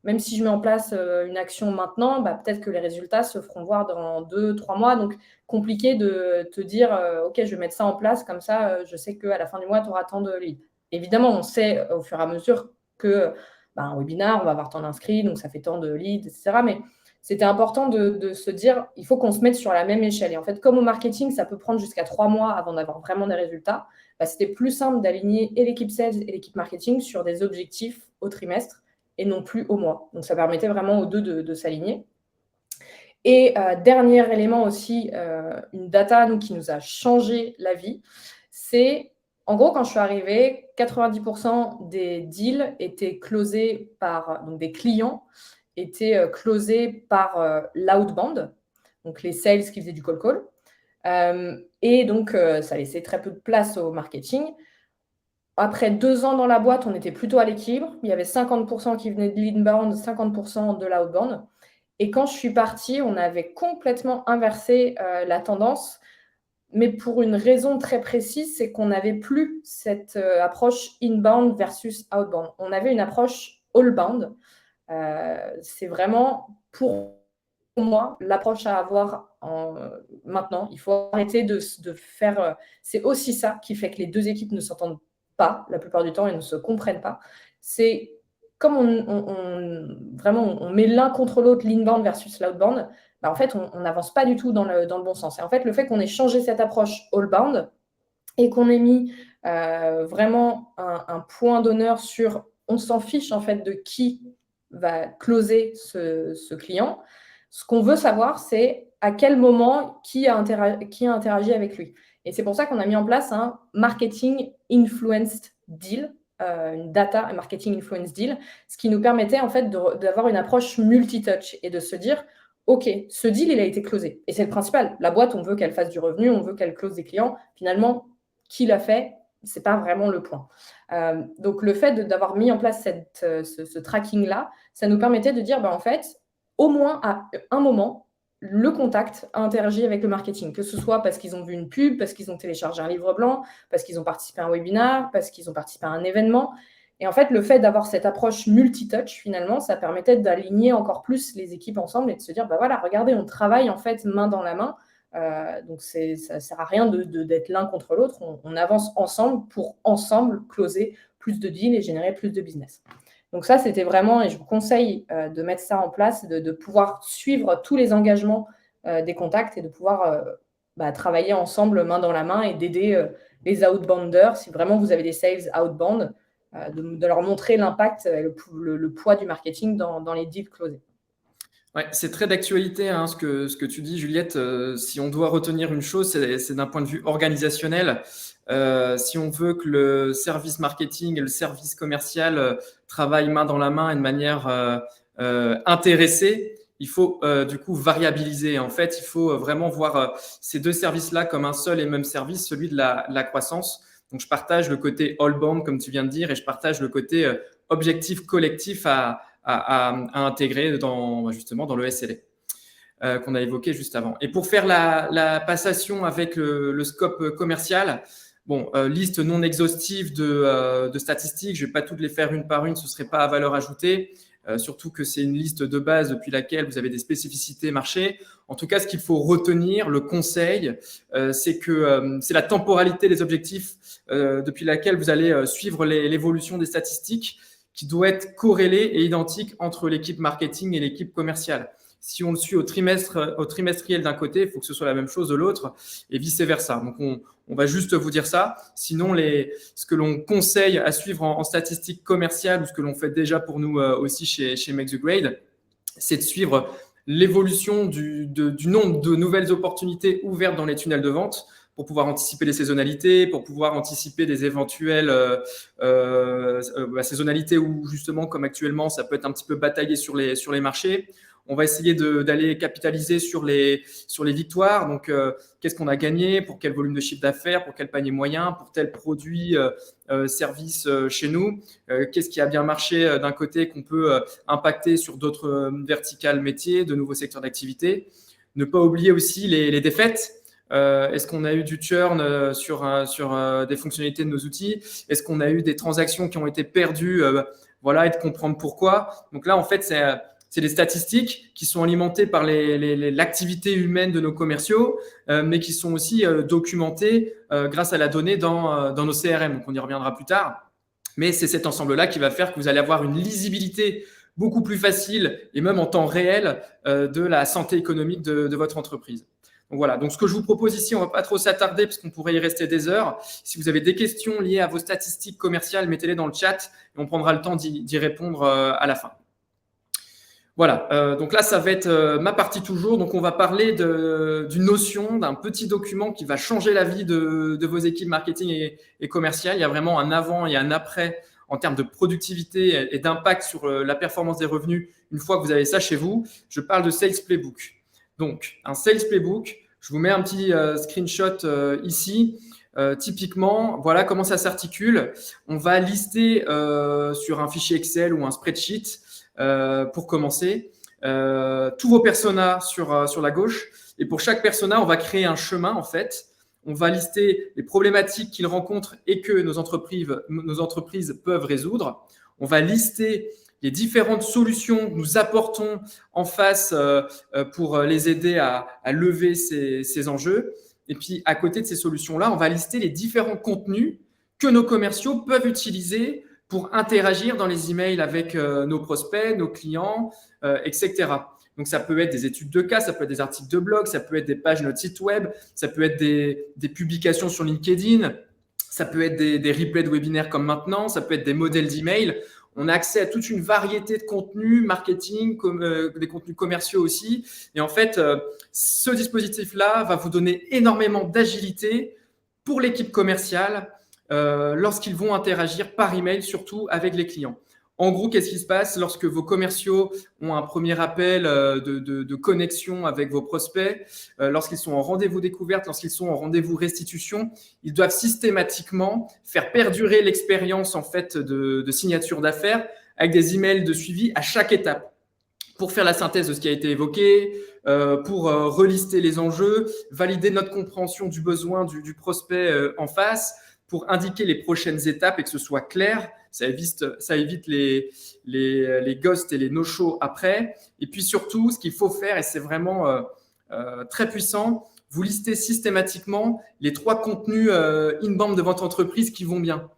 même si je mets en place une action maintenant, peut-être que les résultats se feront voir dans 2-3 mois. Donc, compliqué de te dire, OK, je vais mettre ça en place, comme ça, je sais qu'à la fin du mois, tu auras tant de leads. Évidemment, on sait au fur et à mesure que un webinar, on va avoir tant d'inscrits, donc ça fait tant de leads, etc. Mais c'était important de se dire, il faut qu'on se mette sur la même échelle. Et en fait, comme au marketing, ça peut prendre jusqu'à 3 mois avant d'avoir vraiment des résultats, c'était plus simple d'aligner et l'équipe sales et l'équipe marketing sur des objectifs au trimestre et non plus au mois. Donc, ça permettait vraiment aux deux de s'aligner. Et dernier élément aussi, une data qui nous a changé la vie, c'est, en gros, quand je suis arrivée, 90% des deals étaient closés par, donc des clients étaient closés par l'outbound, donc les sales qui faisaient du call. Et donc, ça laissait très peu de place au marketing. Après 2 ans dans la boîte, on était plutôt à l'équilibre. Il y avait 50% qui venaient de l'inbound, 50% de l'outbound. Et quand je suis partie, on avait complètement inversé la tendance, mais pour une raison très précise, c'est qu'on n'avait plus cette approche inbound versus outbound. On avait une approche allbound. C'est vraiment, pour moi, l'approche à avoir maintenant. Il faut arrêter de faire... c'est aussi ça qui fait que les deux équipes ne s'entendent pas la plupart du temps et ne se comprennent pas. C'est comme on met l'un contre l'autre, l'inbound versus l'outbound, en fait, on n'avance pas du tout dans le bon sens. Et en fait, le fait qu'on ait changé cette approche all-bound et qu'on ait mis vraiment un point d'honneur sur on s'en fiche en fait de qui va closer ce client. Ce qu'on veut savoir, c'est à quel moment qui a interagi avec lui. Et c'est pour ça qu'on a mis en place un marketing influenced deal, une data et marketing influence deal, ce qui nous permettait en fait d'avoir une approche multi-touch et de se dire, OK, ce deal, il a été closé. Et c'est le principal. La boîte, on veut qu'elle fasse du revenu, on veut qu'elle close des clients. Finalement, qui l'a fait, ce n'est pas vraiment le point. Donc, le fait d'avoir mis en place ce tracking-là, ça nous permettait de dire, en fait, au moins à un moment, le contact a interagi avec le marketing, que ce soit parce qu'ils ont vu une pub, parce qu'ils ont téléchargé un livre blanc, parce qu'ils ont participé à un webinar, parce qu'ils ont participé à un événement. Et en fait, le fait d'avoir cette approche multi-touch, finalement, ça permettait d'aligner encore plus les équipes ensemble et de se dire, voilà, regardez, on travaille en fait main dans la main. Donc, ça ne sert à rien d'être l'un contre l'autre. On avance ensemble pour ensemble closer plus de deals et générer plus de business. Donc ça, c'était vraiment, et je vous conseille de mettre ça en place, de pouvoir suivre tous les engagements des contacts et de pouvoir travailler ensemble main dans la main et d'aider les outbounders, si vraiment vous avez des sales outbound, de leur montrer l'impact et le poids du marketing dans les deals closés. Ouais, c'est très d'actualité ce que tu dis, Juliette. Si on doit retenir une chose, c'est d'un point de vue organisationnel. Si on veut que le service marketing et le service commercial travaillent main dans la main et de manière intéressée, il faut du coup variabiliser. En fait, il faut vraiment voir ces deux services-là comme un seul et même service, celui de la croissance. Donc, je partage le côté all-bound, comme tu viens de dire, et je partage le côté objectif collectif à intégrer justement dans le SLA qu'on a évoqué juste avant. Et pour faire la passation avec le scope commercial, liste non exhaustive de statistiques, je ne vais pas toutes les faire une par une, ce ne serait pas à valeur ajoutée, surtout que c'est une liste de base depuis laquelle vous avez des spécificités marché. En tout cas, ce qu'il faut retenir, le conseil, c'est que c'est la temporalité des objectifs depuis laquelle vous allez suivre l'évolution des statistiques qui doit être corrélé et identique entre l'équipe marketing et l'équipe commerciale. Si on le suit au trimestriel d'un côté, il faut que ce soit la même chose de l'autre et vice-versa. Donc, on va juste vous dire ça. Sinon, ce que l'on conseille à suivre en statistiques commerciales ou ce que l'on fait déjà pour nous aussi chez Make the Grade, c'est de suivre l'évolution du nombre de nouvelles opportunités ouvertes dans les tunnels de vente pour pouvoir anticiper les saisonnalités, pour pouvoir anticiper des éventuelles saisonnalités où justement, comme actuellement, ça peut être un petit peu bataillé sur les marchés. On va essayer d'aller capitaliser sur les victoires. Donc, qu'est-ce qu'on a gagné, pour quel volume de chiffre d'affaires, pour quel panier moyen, pour tel produit, service chez nous. Qu'est-ce qui a bien marché d'un côté qu'on peut impacter sur d'autres verticales métiers, de nouveaux secteurs d'activité. Ne pas oublier aussi les défaites. Est-ce qu'on a eu du churn sur des fonctionnalités de nos outils? Est-ce qu'on a eu des transactions qui ont été perdues? Et de comprendre pourquoi. Donc là, en fait, c'est des statistiques qui sont alimentées par l'activité humaine de nos commerciaux, mais qui sont aussi documentées grâce à la donnée dans nos CRM. Donc, on y reviendra plus tard. Mais c'est cet ensemble-là qui va faire que vous allez avoir une lisibilité beaucoup plus facile et même en temps réel de la santé économique de votre entreprise. Donc voilà, donc ce que je vous propose ici, on ne va pas trop s'attarder parce qu'on pourrait y rester des heures. Si vous avez des questions liées à vos statistiques commerciales, mettez-les dans le chat et on prendra le temps d'y répondre à la fin. Voilà, donc là, ça va être ma partie toujours. Donc, on va parler d'une notion, d'un petit document qui va changer la vie de vos équipes marketing et commerciales. Il y a vraiment un avant et un après en termes de productivité et d'impact sur la performance des revenus une fois que vous avez ça chez vous. Je parle de Sales Playbook. Donc, un Sales Playbook, je vous mets un petit screenshot ici. Typiquement, voilà comment ça s'articule. On va lister sur un fichier Excel ou un spreadsheet pour commencer tous vos personas sur la gauche. Et pour chaque persona, on va créer un chemin en fait. On va lister les problématiques qu'ils rencontrent et que nos entreprises peuvent résoudre. On va lister les différentes solutions que nous apportons en face pour les aider à lever ces enjeux. Et puis, à côté de ces solutions-là, on va lister les différents contenus que nos commerciaux peuvent utiliser pour interagir dans les emails avec nos prospects, nos clients, etc. Donc, ça peut être des études de cas, ça peut être des articles de blog, ça peut être des pages de notre site web, ça peut être des publications sur LinkedIn, ça peut être des replays de webinaires comme maintenant, ça peut être des modèles d'email. On a accès à toute une variété de contenus marketing, des contenus commerciaux aussi. Et en fait, ce dispositif-là va vous donner énormément d'agilité pour l'équipe commerciale lorsqu'ils vont interagir par email, surtout avec les clients. En gros, qu'est-ce qui se passe lorsque vos commerciaux ont un premier appel de connexion avec vos prospects, lorsqu'ils sont en rendez-vous découverte, lorsqu'ils sont en rendez-vous restitution, ils doivent systématiquement faire perdurer l'expérience en fait de signature d'affaires avec des emails de suivi à chaque étape pour faire la synthèse de ce qui a été évoqué, pour relister les enjeux, valider notre compréhension du besoin du prospect en face, pour indiquer les prochaines étapes et que ce soit clair. Ça évite les ghosts et les no-shows après. Et puis surtout, ce qu'il faut faire, et c'est vraiment très puissant, vous listez systématiquement les 3 contenus inbound de votre entreprise qui vont bien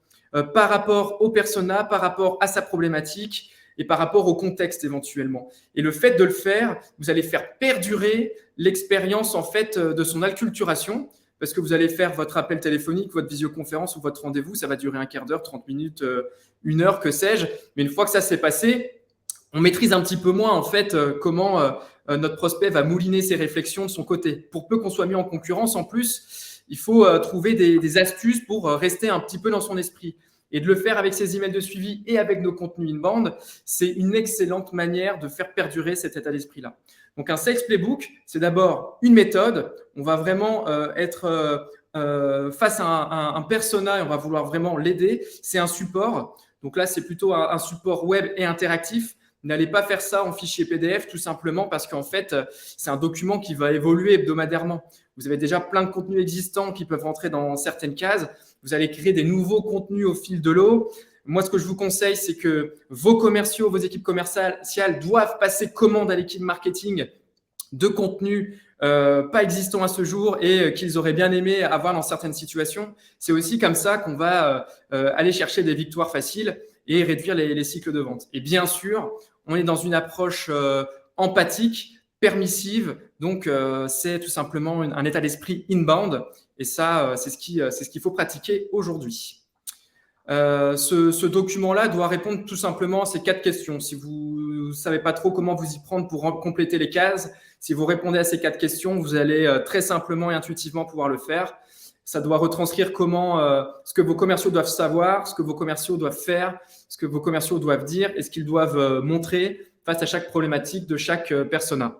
par rapport au persona, par rapport à sa problématique et par rapport au contexte éventuellement. Et le fait de le faire, vous allez faire perdurer l'expérience en fait de son acculturation. Parce que vous allez faire votre appel téléphonique, votre visioconférence ou votre rendez-vous, ça va durer un quart d'heure, 30 minutes, 1 heure, que sais-je. Mais une fois que ça s'est passé, on maîtrise un petit peu moins en fait comment notre prospect va mouliner ses réflexions de son côté. Pour peu qu'on soit mis en concurrence, en plus, il faut trouver des astuces pour rester un petit peu dans son esprit. Et de le faire avec ces emails de suivi et avec nos contenus inbound, c'est une excellente manière de faire perdurer cet état d'esprit-là. Donc, un Sales Playbook, c'est d'abord une méthode. On va vraiment être face à un persona et on va vouloir vraiment l'aider. C'est un support. Donc là, c'est plutôt un support web et interactif. N'allez pas faire ça en fichier PDF tout simplement parce qu'en fait, c'est un document qui va évoluer hebdomadairement. Vous avez déjà plein de contenus existants qui peuvent rentrer dans certaines cases. Vous allez créer des nouveaux contenus au fil de l'eau. Moi, ce que je vous conseille, c'est que vos commerciaux, vos équipes commerciales doivent passer commande à l'équipe marketing de contenus pas existants à ce jour et qu'ils auraient bien aimé avoir dans certaines situations. C'est aussi comme ça qu'on va aller chercher des victoires faciles et réduire les cycles de vente. Et bien sûr, on est dans une approche empathique, permissive. Donc, c'est tout simplement un état d'esprit inbound. Et ça, c'est ce qu'il faut pratiquer aujourd'hui. Ce document-là doit répondre tout simplement à ces 4 questions. Si vous ne savez pas trop comment vous y prendre pour compléter les cases, si vous répondez à ces 4 questions, vous allez très simplement et intuitivement pouvoir le faire. Ça doit retranscrire ce que vos commerciaux doivent savoir, ce que vos commerciaux doivent faire, ce que vos commerciaux doivent dire et ce qu'ils doivent montrer face à chaque problématique de chaque persona.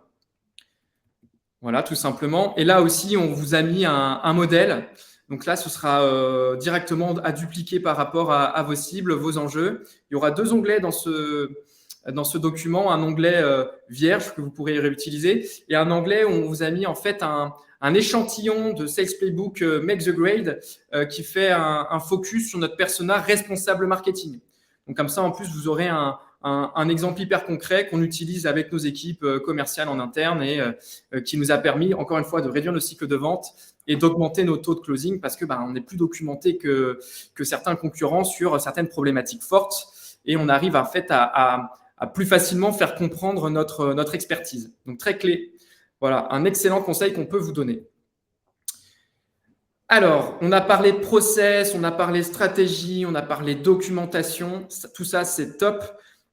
Voilà, tout simplement. Et là aussi, on vous a mis un modèle. Donc là, ce sera directement à dupliquer par rapport à vos cibles, vos enjeux. Il y aura 2 onglets dans ce document, un onglet vierge que vous pourrez réutiliser et un onglet où on vous a mis en fait un échantillon de Sales Playbook Make the Grade qui fait un focus sur notre persona responsable marketing. Donc comme ça, en plus, vous aurez un un exemple hyper concret qu'on utilise avec nos équipes commerciales en interne et qui nous a permis, encore une fois, de réduire nos cycles de vente et d'augmenter nos taux de closing parce que on est plus documenté que certains concurrents sur certaines problématiques fortes et on arrive en fait à plus facilement faire comprendre notre expertise. Donc, très clé. Voilà, un excellent conseil qu'on peut vous donner. Alors, on a parlé process, on a parlé stratégie, on a parlé documentation. Tout ça, c'est top.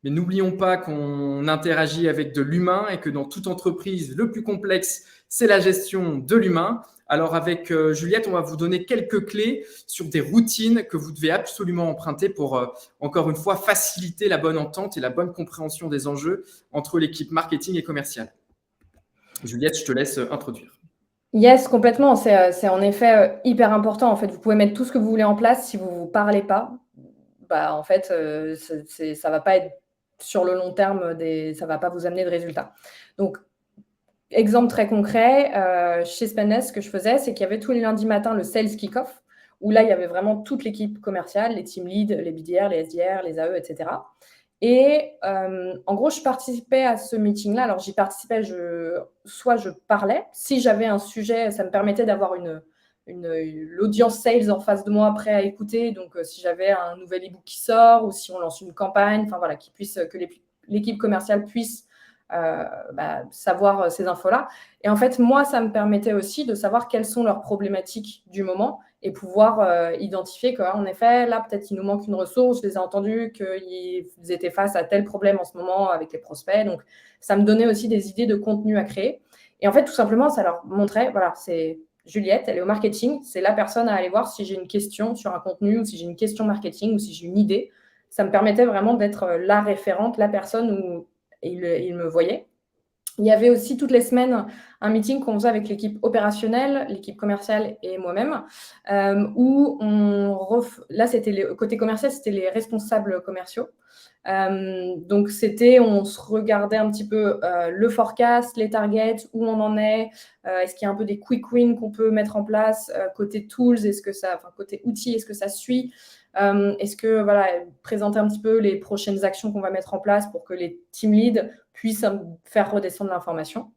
Mais n'oublions pas qu'on interagit avec de l'humain et que dans toute entreprise, le plus complexe, c'est la gestion de l'humain. Alors, avec Juliette, on va vous donner quelques clés sur des routines que vous devez absolument emprunter pour, encore une fois, faciliter la bonne entente et la bonne compréhension des enjeux entre l'équipe marketing et commerciale. Juliette, je te laisse introduire. Yes, complètement. C'est en effet hyper important. En fait, vous pouvez mettre tout ce que vous voulez en place. Si vous ne vous parlez pas, en fait, ça ne va pas être sur le long terme, ça ne va pas vous amener de résultats. Donc, exemple très concret, chez Spendesk, ce que je faisais, c'est qu'il y avait tous les lundis matins le Sales Kick-Off, où là, il y avait vraiment toute l'équipe commerciale, les team leads, les BDR, les SDR, les AE, etc. Et en gros, je participais à ce meeting-là. Alors, j'y participais, soit je parlais. Si j'avais un sujet, ça me permettait d'avoir l'audience sales en face de moi, prêt à écouter. Donc, si j'avais un nouvel e-book qui sort ou si on lance une campagne, enfin voilà, que l'équipe commerciale puisse savoir ces infos-là. Et en fait, moi, ça me permettait aussi de savoir quelles sont leurs problématiques du moment et pouvoir identifier qu'en effet, là, peut-être il nous manque une ressource. Je les ai entendus qu'ils étaient face à tel problème en ce moment avec les prospects. Donc, ça me donnait aussi des idées de contenu à créer. Et en fait, tout simplement, ça leur montrait, voilà, c'est Juliette, elle est au marketing. C'est la personne à aller voir si j'ai une question sur un contenu ou si j'ai une question marketing ou si j'ai une idée. Ça me permettait vraiment d'être la référente, la personne où il me voyait. Il y avait aussi toutes les semaines un meeting qu'on faisait avec l'équipe opérationnelle, l'équipe commerciale et moi-même, où là, côté commercial, c'était les responsables commerciaux. Donc, on se regardait un petit peu le forecast, les targets, où on en est, est-ce qu'il y a un peu des quick wins qu'on peut mettre en place, côté tools, côté outils, est-ce que ça suit, est-ce que, présenter un petit peu les prochaines actions qu'on va mettre en place pour que les team leads puissent faire redescendre l'information.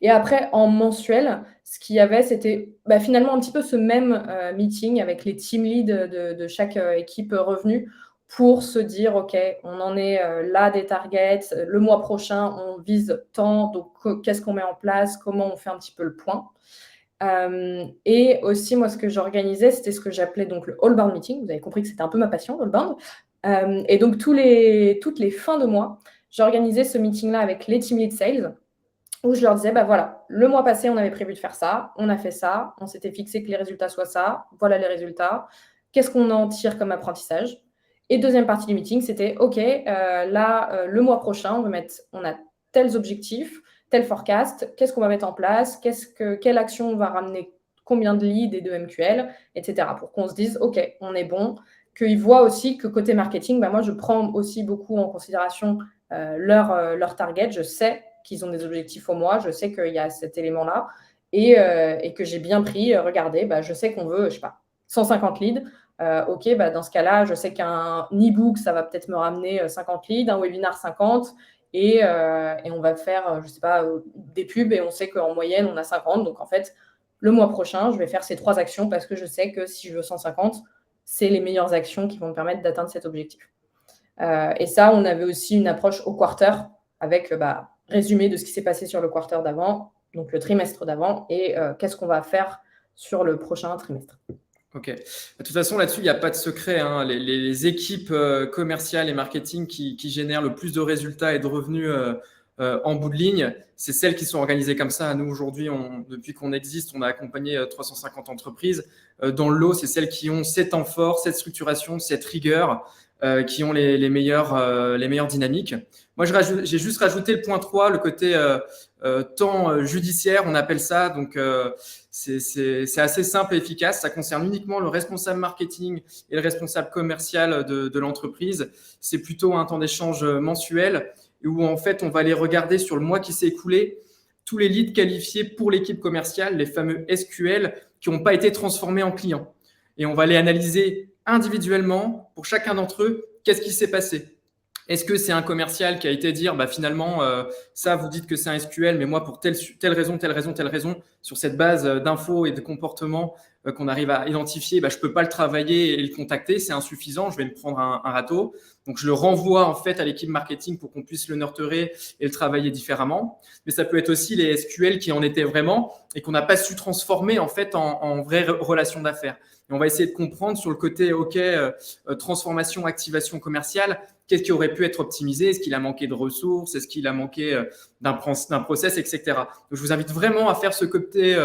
Et après, en mensuel, ce qu'il y avait, c'était finalement un petit peu ce même meeting avec les team leads de chaque équipe revenue pour se dire, OK, on en est là des targets, le mois prochain, on vise tant, donc qu'est-ce qu'on met en place, comment on fait un petit peu le point. Et aussi, moi, ce que j'organisais, c'était ce que j'appelais donc le all-bound meeting. Vous avez compris que c'était un peu ma passion, all-bound. Et donc, toutes les fins de mois, j'organisais ce meeting-là avec les team lead sales où je leur disais, voilà, le mois passé, on avait prévu de faire ça, on a fait ça, on s'était fixé que les résultats soient ça, voilà les résultats, qu'est-ce qu'on en tire comme apprentissage? Et deuxième partie du meeting, c'était, OK, le mois prochain, on a tels objectifs, tel forecast, qu'est-ce qu'on va mettre en place, quelle action on va ramener, combien de leads et de MQL, etc. Pour qu'on se dise, OK, on est bon, qu'ils voient aussi que côté marketing, moi, je prends aussi beaucoup en considération leur target. Je sais qu'ils ont des objectifs au mois, je sais qu'il y a cet élément-là et que j'ai bien pris, regardez, je sais qu'on veut, 150 leads. OK, dans ce cas-là, je sais qu'un e-book, ça va peut-être me ramener 50 leads, un webinar 50 et on va faire, des pubs et on sait qu'en moyenne, on a 50. Donc, en fait, le mois prochain, je vais faire ces 3 actions parce que je sais que si je veux 150, c'est les meilleures actions qui vont me permettre d'atteindre cet objectif. Et ça, on avait aussi une approche au quarter avec résumé de ce qui s'est passé sur le quarter d'avant, donc le trimestre d'avant, et qu'est-ce qu'on va faire sur le prochain trimestre. Ok. De toute façon, là-dessus, il n'y a pas de secret. Les équipes commerciales et marketing qui génèrent le plus de résultats et de revenus en bout de ligne, c'est celles qui sont organisées comme ça. Nous, aujourd'hui, depuis qu'on existe, on a accompagné 350 entreprises. Dans le lot, c'est celles qui ont ces temps forts, cette structuration, cette rigueur, qui ont les meilleures dynamiques. Moi, j'ai juste rajouté le point 3, le côté temps judiciaire, on appelle ça. Donc, c'est assez simple et efficace. Ça concerne uniquement le responsable marketing et le responsable commercial de l'entreprise. C'est plutôt un temps d'échange mensuel où en fait, on va aller regarder sur le mois qui s'est écoulé tous les leads qualifiés pour l'équipe commerciale, les fameux SQL qui n'ont pas été transformés en clients. Et on va les analyser individuellement pour chacun d'entre eux, qu'est-ce qui s'est passé. Est-ce que c'est un commercial qui a été dire, finalement, ça, vous dites que c'est un SQL, mais moi, pour telle raison, telle raison, telle raison, sur cette base d'infos et de comportements qu'on arrive à identifier, je ne peux pas le travailler et le contacter, c'est insuffisant, je vais me prendre un râteau. Donc, je le renvoie en fait à l'équipe marketing pour qu'on puisse le nurturer et le travailler différemment. Mais ça peut être aussi les SQL qui en étaient vraiment et qu'on n'a pas su transformer en fait en vraie relation d'affaires. Et on va essayer de comprendre sur le côté, transformation, activation commerciale, qu'est-ce qui aurait pu être optimisé? Est-ce qu'il a manqué de ressources? Est-ce qu'il a manqué d'un process, etc. Donc, je vous invite vraiment à faire ce côté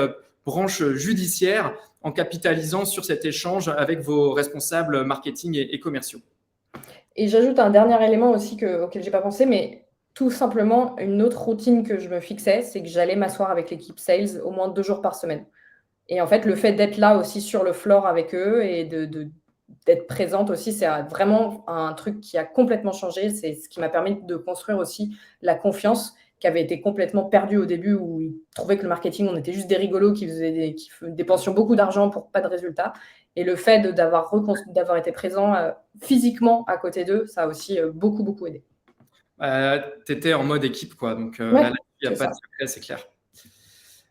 branche judiciaire en capitalisant sur cet échange avec vos responsables marketing et commerciaux. Et j'ajoute un dernier élément aussi auquel je n'ai pas pensé, mais tout simplement, une autre routine que je me fixais, c'est que j'allais m'asseoir avec l'équipe sales au moins 2 jours par semaine. Et en fait, le fait d'être là aussi sur le floor avec eux et d'être présente aussi, c'est vraiment un truc qui a complètement changé. C'est ce qui m'a permis de construire aussi la confiance qui avait été complètement perdue au début, où ils trouvaient que le marketing, on était juste des rigolos qui dépensions beaucoup d'argent pour pas de résultats. Et le fait d'avoir été présent physiquement à côté d'eux, ça a aussi beaucoup, beaucoup aidé. Tu étais en mode équipe, quoi. Donc Ouais, là, il n'y a pas de secret, c'est clair.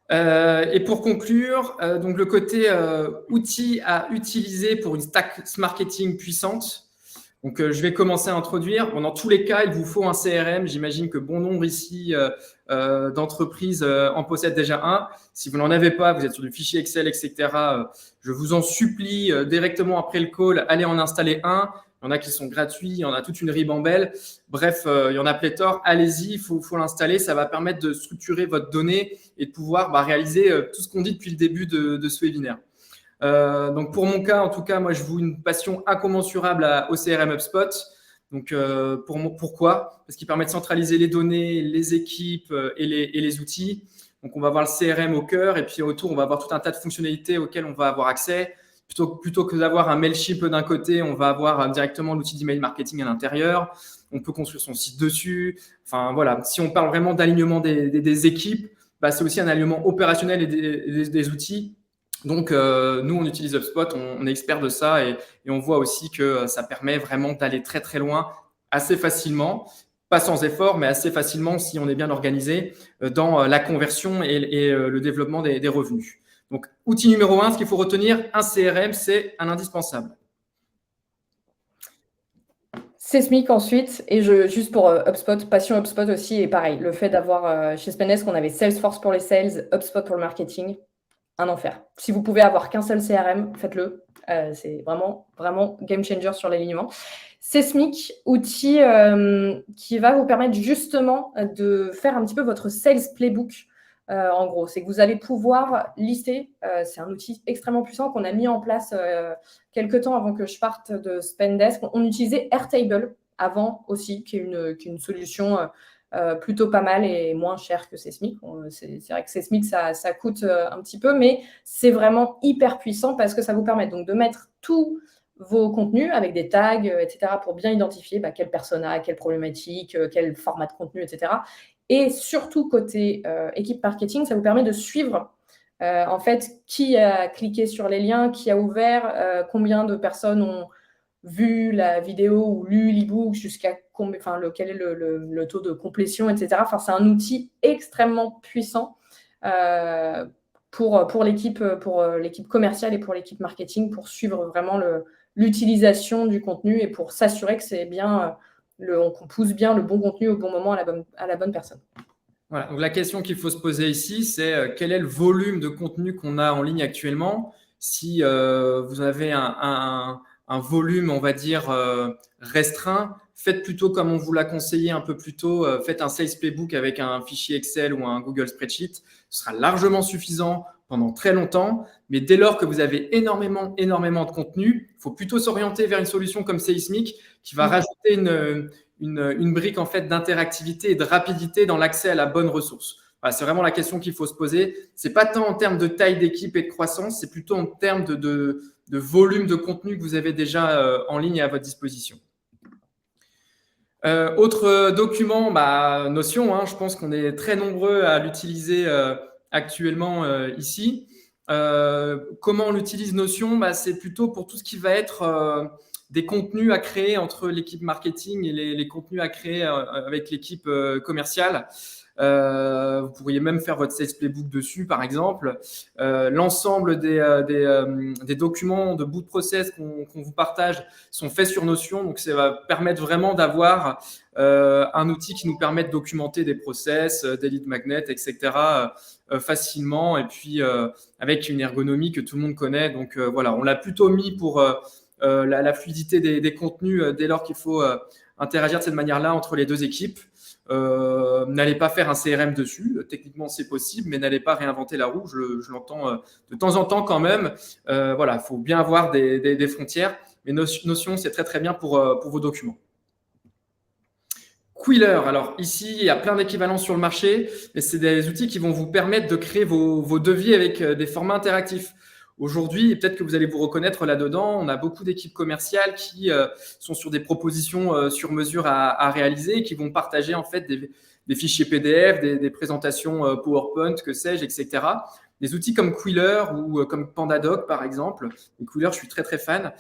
Et pour conclure, donc le côté outils à utiliser pour une stack marketing puissante. Donc, je vais commencer à introduire. Bon, dans tous les cas, il vous faut un CRM. J'imagine que bon nombre ici d'entreprises en possèdent déjà un. Si vous n'en avez pas, vous êtes sur du fichier Excel, etc. Je vous en supplie, directement après le call, allez en installer un. Il y en a qui sont gratuits, il y en a toute une ribambelle. Bref, il y en a pléthore. Allez-y, il faut l'installer. Ça va permettre de structurer votre donnée et de pouvoir réaliser tout ce qu'on dit depuis le début de ce webinaire. Donc, pour mon cas, en tout cas, moi, je voue une passion incommensurable au CRM HubSpot. Donc, pourquoi? Parce qu'il permet de centraliser les données, les équipes et les outils. Donc, on va avoir le CRM au cœur et puis autour, on va avoir tout un tas de fonctionnalités auxquelles on va avoir accès. Plutôt que d'avoir un Mailchimp d'un côté, on va avoir directement l'outil d'email marketing à l'intérieur. On peut construire son site dessus. Enfin, voilà. Si on parle vraiment d'alignement des équipes, c'est aussi un alignement opérationnel et des outils. Donc, nous, on utilise HubSpot, on est expert de ça et on voit aussi que ça permet vraiment d'aller très, très loin assez facilement, pas sans effort, mais assez facilement si on est bien organisé dans la conversion et le développement des revenus. Donc, outil numéro 1, ce qu'il faut retenir, un CRM, c'est un indispensable. Seismic ensuite, et juste pour HubSpot, passion HubSpot aussi, et pareil, le fait d'avoir chez Spendesk, on avait Salesforce pour les sales, HubSpot pour le marketing, un enfer. Si vous pouvez avoir qu'un seul CRM, faites-le. C'est vraiment, vraiment game changer sur l'alignement. Seismic, outil qui va vous permettre justement de faire un petit peu votre sales playbook. En gros, c'est que vous allez pouvoir lister. C'est un outil extrêmement puissant qu'on a mis en place quelques temps avant que je parte de Spendesk. On utilisait Airtable avant aussi, qui est une solution plutôt pas mal et moins cher que Seismic. C'est vrai que Seismic, ça coûte un petit peu, mais c'est vraiment hyper puissant parce que ça vous permet donc de mettre tous vos contenus avec des tags, etc., pour bien identifier quel persona, quelle problématique, quel format de contenu, etc. Et surtout, côté équipe marketing, ça vous permet de suivre en fait qui a cliqué sur les liens, qui a ouvert, combien de personnes ont vu la vidéo ou lu l'e-book, quel est le taux de complétion, etc. Enfin, c'est un outil extrêmement puissant pour l'équipe commerciale et pour l'équipe marketing pour suivre vraiment l'utilisation du contenu et pour s'assurer que c'est bien qu'on pousse bien le bon contenu au bon moment à la bonne personne. Voilà. Donc, la question qu'il faut se poser ici, c'est quel est le volume de contenu qu'on a en ligne actuellement? Si vous avez un volume, on va dire, restreint, faites plutôt comme on vous l'a conseillé un peu plus tôt, faites un sales playbook avec un fichier Excel ou un Google Spreadsheet. Ce sera largement suffisant pendant très longtemps, mais dès lors que vous avez énormément de contenu, il faut plutôt s'orienter vers une solution comme Seismic qui va rajouter une brique en fait d'interactivité et de rapidité dans l'accès à la bonne ressource. Voilà, c'est vraiment la question qu'il faut se poser. C'est pas tant en termes de taille d'équipe et de croissance, c'est plutôt en termes de volume de contenu que vous avez déjà en ligne et à votre disposition. Autre document, Notion, je pense qu'on est très nombreux à l'utiliser actuellement ici. Comment on utilise Notion? C'est plutôt pour tout ce qui va être des contenus à créer entre l'équipe marketing et les contenus à créer avec l'équipe commerciale. Vous pourriez même faire votre sales playbook dessus, par exemple. L'ensemble des documents de bout de process qu'on vous partage sont faits sur Notion. Donc, ça va permettre vraiment d'avoir un outil qui nous permet de documenter des process, des lead magnets, etc. Facilement. Et puis, avec une ergonomie que tout le monde connaît. Donc, voilà, on l'a plutôt mis pour la fluidité des contenus dès lors qu'il faut interagir de cette manière-là entre les deux équipes. N'allez pas faire un CRM dessus, techniquement c'est possible, mais n'allez pas réinventer la roue, je l'entends de temps en temps quand même. Voilà, il faut bien avoir des frontières, mais Notion c'est très très bien pour vos documents. Quiller, alors ici il y a plein d'équivalents sur le marché, mais c'est des outils qui vont vous permettre de créer vos devis avec des formats interactifs. Aujourd'hui, et peut-être que vous allez vous reconnaître là-dedans, on a beaucoup d'équipes commerciales qui sont sur des propositions sur mesure à réaliser et qui vont partager en fait des fichiers PDF, des présentations PowerPoint, que sais-je, etc. Des outils comme Quiller ou comme PandaDoc, par exemple. Et Quiller, je suis très, très fan.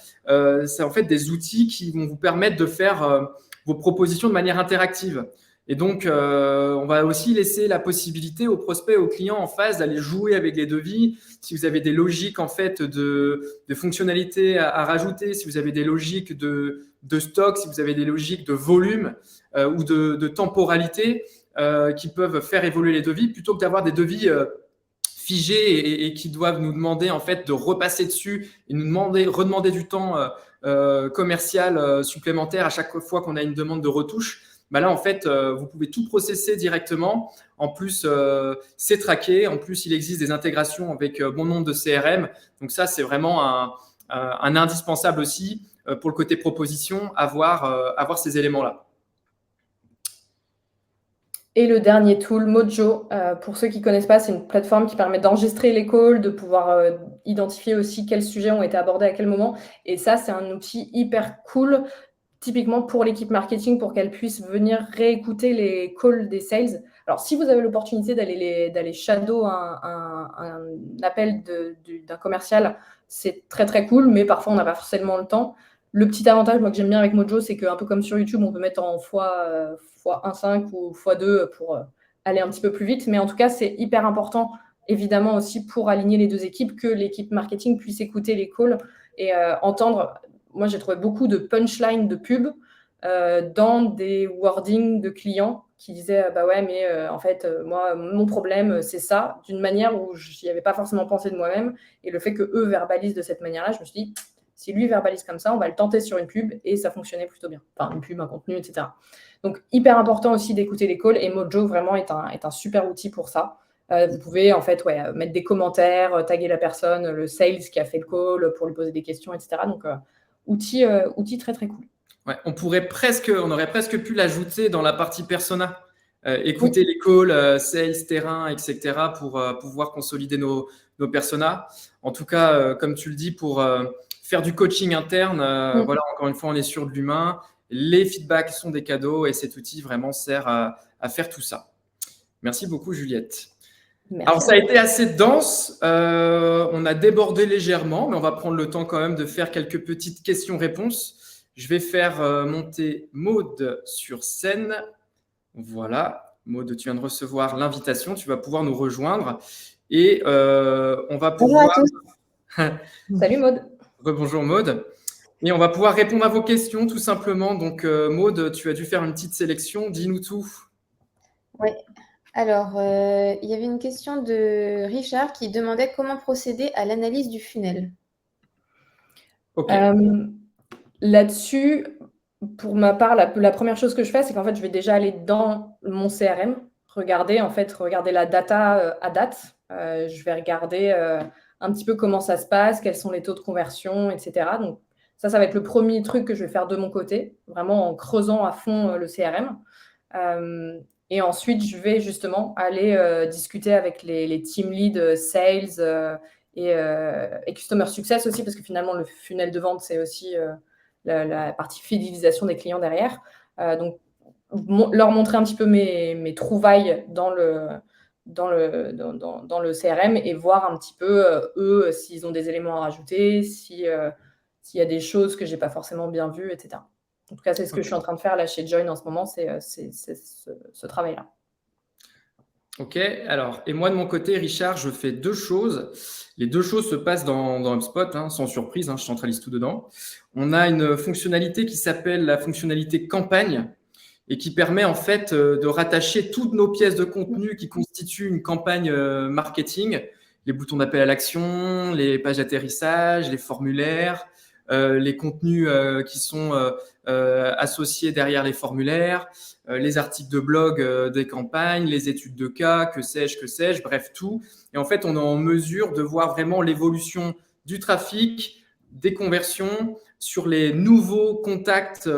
C'est en fait des outils qui vont vous permettre de faire vos propositions de manière interactive. Et donc, on va aussi laisser la possibilité aux prospects et aux clients en face d'aller jouer avec les devis. Si vous avez des logiques en fait de fonctionnalités à rajouter, si vous avez des logiques de stock, si vous avez des logiques de volume ou de temporalité qui peuvent faire évoluer les devis, plutôt que d'avoir des devis figés et qui doivent nous demander en fait de repasser dessus et nous redemander du temps commercial supplémentaire à chaque fois qu'on a une demande de retouche. Bah là, en fait, vous pouvez tout processer directement. En plus, c'est traqué. En plus, il existe des intégrations avec bon nombre de CRM. Donc ça, c'est vraiment un indispensable aussi pour le côté proposition, avoir ces éléments-là. Et le dernier tool, Mojo, pour ceux qui ne connaissent pas, c'est une plateforme qui permet d'enregistrer les calls, de pouvoir identifier aussi quels sujets ont été abordés à quel moment. Et ça, c'est un outil hyper cool, typiquement pour l'équipe marketing, pour qu'elle puisse venir réécouter les calls des sales. Alors, si vous avez l'opportunité d'aller shadow un appel d'un commercial, c'est très, très cool, mais parfois, on n'a pas forcément le temps. Le petit avantage, moi, que j'aime bien avec Mojo, c'est qu'un peu comme sur YouTube, on peut mettre en x1.5 ou x2 pour aller un petit peu plus vite. Mais en tout cas, c'est hyper important, évidemment, aussi pour aligner les deux équipes, que l'équipe marketing puisse écouter les calls et entendre. Moi, j'ai trouvé beaucoup de punchlines de pub dans des wordings de clients qui disaient bah ouais, mais en fait, moi, mon problème, c'est ça, d'une manière où je n'y avais pas forcément pensé de moi-même. Et le fait qu'eux verbalisent de cette manière-là, je me suis dit, si lui verbalise comme ça, on va le tenter sur une pub et ça fonctionnait plutôt bien. Enfin, une pub, un contenu, etc. Donc, hyper important aussi d'écouter les calls et Mojo vraiment est un super outil pour ça. Vous pouvez en fait mettre des commentaires, taguer la personne, le sales qui a fait le call pour lui poser des questions, etc. Donc, outil très, très cool. Ouais, on aurait presque pu l'ajouter dans la partie persona. Écouter les calls, sales, terrain, etc. pour pouvoir consolider nos personas. En tout cas, comme tu le dis, pour faire du coaching interne, voilà, encore une fois, on est sur de l'humain. Les feedbacks sont des cadeaux et cet outil vraiment sert à faire tout ça. Merci beaucoup, Juliette. Merci. Alors, ça a été assez dense. On a débordé légèrement, mais on va prendre le temps quand même de faire quelques petites questions-réponses. Je vais faire monter Maude sur scène. Voilà, Maude, tu viens de recevoir l'invitation. Tu vas pouvoir nous rejoindre. Et on va pouvoir… Bonjour à tous. Salut Maude. Rebonjour Maude. Et on va pouvoir répondre à vos questions tout simplement. Donc Maude, tu as dû faire une petite sélection. Dis-nous tout. Oui. Alors, il y avait une question de Richard qui demandait comment procéder à l'analyse du funnel. Ok. Là-dessus, pour ma part, la première chose que je fais, c'est qu'en fait, je vais déjà aller dans mon CRM, regarder la data à date. Je vais regarder un petit peu comment ça se passe, quels sont les taux de conversion, etc. Donc, ça va être le premier truc que je vais faire de mon côté, vraiment en creusant à fond le CRM. Et ensuite, je vais justement aller discuter avec les team leads, sales et customer success aussi, parce que finalement, le funnel de vente, c'est aussi la partie fidélisation des clients derrière. Donc, leur montrer un petit peu mes trouvailles dans le CRM et voir un petit peu, eux, s'ils ont des éléments à rajouter, si s'il y a des choses que je n'ai pas forcément bien vues, etc. En tout cas, c'est ce que je suis en train de faire là chez Join en ce moment, c'est ce travail-là. Ok, alors, et moi de mon côté, Richard, je fais 2 choses. Les 2 choses se passent dans HubSpot, hein, sans surprise, hein, je centralise tout dedans. On a une fonctionnalité qui s'appelle la fonctionnalité campagne et qui permet en fait de rattacher toutes nos pièces de contenu qui constituent une campagne marketing, les boutons d'appel à l'action, les pages d'atterrissage, les formulaires, les contenus qui sont associés derrière les formulaires, les articles de blog des campagnes, les études de cas, que sais-je, bref, tout. Et en fait, on est en mesure de voir vraiment l'évolution du trafic, des conversions, sur les nouveaux contacts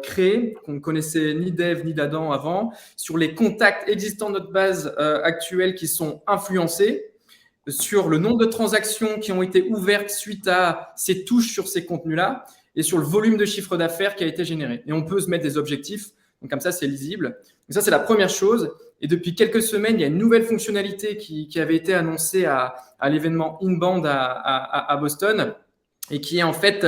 créés, qu'on ne connaissait ni d'Ève ni d'Adam avant, sur les contacts existants de notre base actuelle qui sont influencés, sur le nombre de transactions qui ont été ouvertes suite à ces touches sur ces contenus-là, et sur le volume de chiffre d'affaires qui a été généré. Et on peut se mettre des objectifs, donc comme ça, c'est lisible. Donc ça, c'est la première chose. Et depuis quelques semaines, il y a une nouvelle fonctionnalité qui avait été annoncée à l'événement Inbound à Boston, et qui est en fait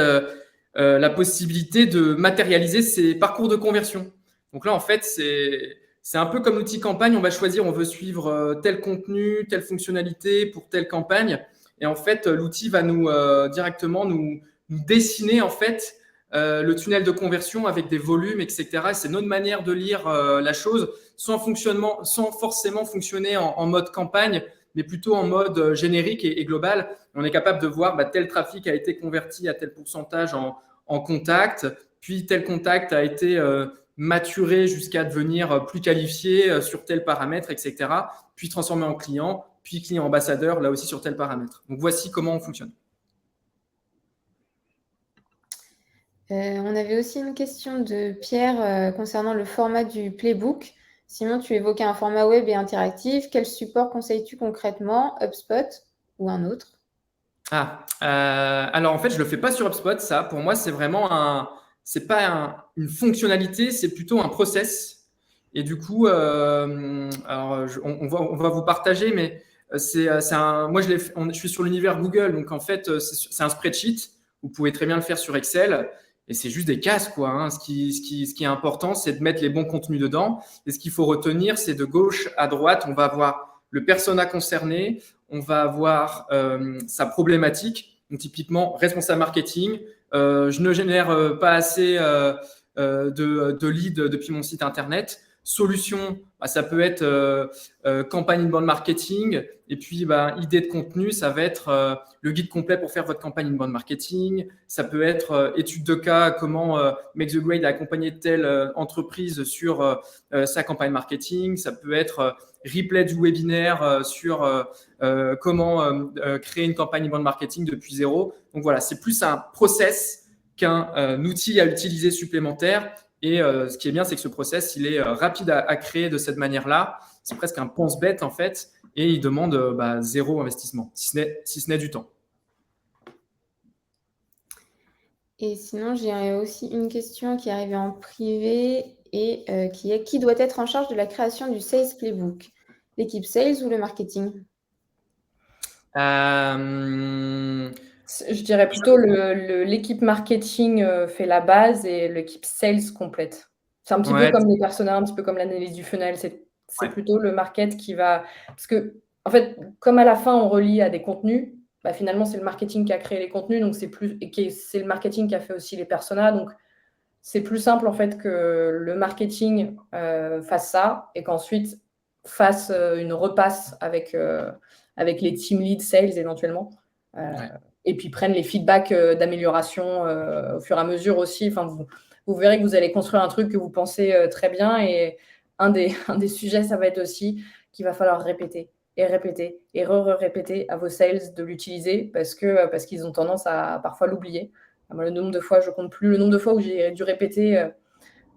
la possibilité de matérialiser ces parcours de conversion. Donc là, en fait, c'est un peu comme l'outil campagne. On va choisir, on veut suivre tel contenu, telle fonctionnalité pour telle campagne. Et en fait, l'outil va nous directement nous dessiner en fait le tunnel de conversion avec des volumes, etc. Et c'est notre manière de lire la chose sans forcément fonctionner en mode campagne, mais plutôt en mode générique et global. On est capable de voir tel trafic a été converti à tel pourcentage en contact, puis tel contact a été maturé jusqu'à devenir plus qualifié sur tel paramètre, etc. Puis transformé en client, puis client ambassadeur, là aussi sur tel paramètre. Donc voici comment on fonctionne. On avait aussi une question de Pierre concernant le format du playbook. Simon, tu évoquais un format web et interactif. Quel support conseilles-tu concrètement, HubSpot ou un autre? Alors en fait, je le fais pas sur HubSpot. Ça, pour moi, c'est vraiment c'est pas une fonctionnalité, c'est plutôt un process. Et du coup, alors on va vous partager, mais moi je suis sur l'univers Google, donc en fait, c'est un spreadsheet. Vous pouvez très bien le faire sur Excel. Et c'est juste des cases, quoi. Hein. Ce qui est important, c'est de mettre les bons contenus dedans. Et ce qu'il faut retenir, c'est de gauche à droite, on va avoir le persona concerné, on va avoir sa problématique. Donc, typiquement, responsable marketing. Je ne génère pas assez de leads depuis mon site internet. Solution, ça peut être campagne inbound marketing. Et puis, idée de contenu, ça va être le guide complet pour faire votre campagne inbound marketing. Ça peut être étude de cas, comment Make the Grade a accompagné telle entreprise sur sa campagne marketing. Ça peut être replay du webinaire sur comment créer une campagne inbound marketing depuis zéro. Donc voilà, c'est plus un process qu'un outil à utiliser supplémentaire. Et ce qui est bien, c'est que ce process, il est rapide à créer de cette manière-là. C'est presque un pense-bête, en fait, et il demande zéro investissement, si ce n'est du temps. Et sinon, j'ai aussi une question qui est arrivée en privé et qui est: qui doit être en charge de la création du Sales Playbook? L'équipe Sales ou le marketing? Je dirais plutôt l'équipe marketing fait la base et l'équipe sales complète. C'est un petit peu comme les personas, un petit peu comme l'analyse du funnel. C'est plutôt le market qui va… Parce que, en fait, comme à la fin, on relie à des contenus, finalement, c'est le marketing qui a créé les contenus, donc c'est le marketing qui a fait aussi les personas. Donc, c'est plus simple, en fait, que le marketing fasse ça et qu'ensuite fasse une repasse avec les team lead sales éventuellement. Et puis prennent les feedbacks d'amélioration au fur et à mesure aussi. Enfin, vous verrez que vous allez construire un truc que vous pensez très bien. Et un des sujets, ça va être aussi qu'il va falloir répéter et répéter et répéter à vos sales de l'utiliser parce qu'ils ont tendance à parfois l'oublier. Le nombre de fois, je ne compte plus le nombre de fois où j'ai dû répéter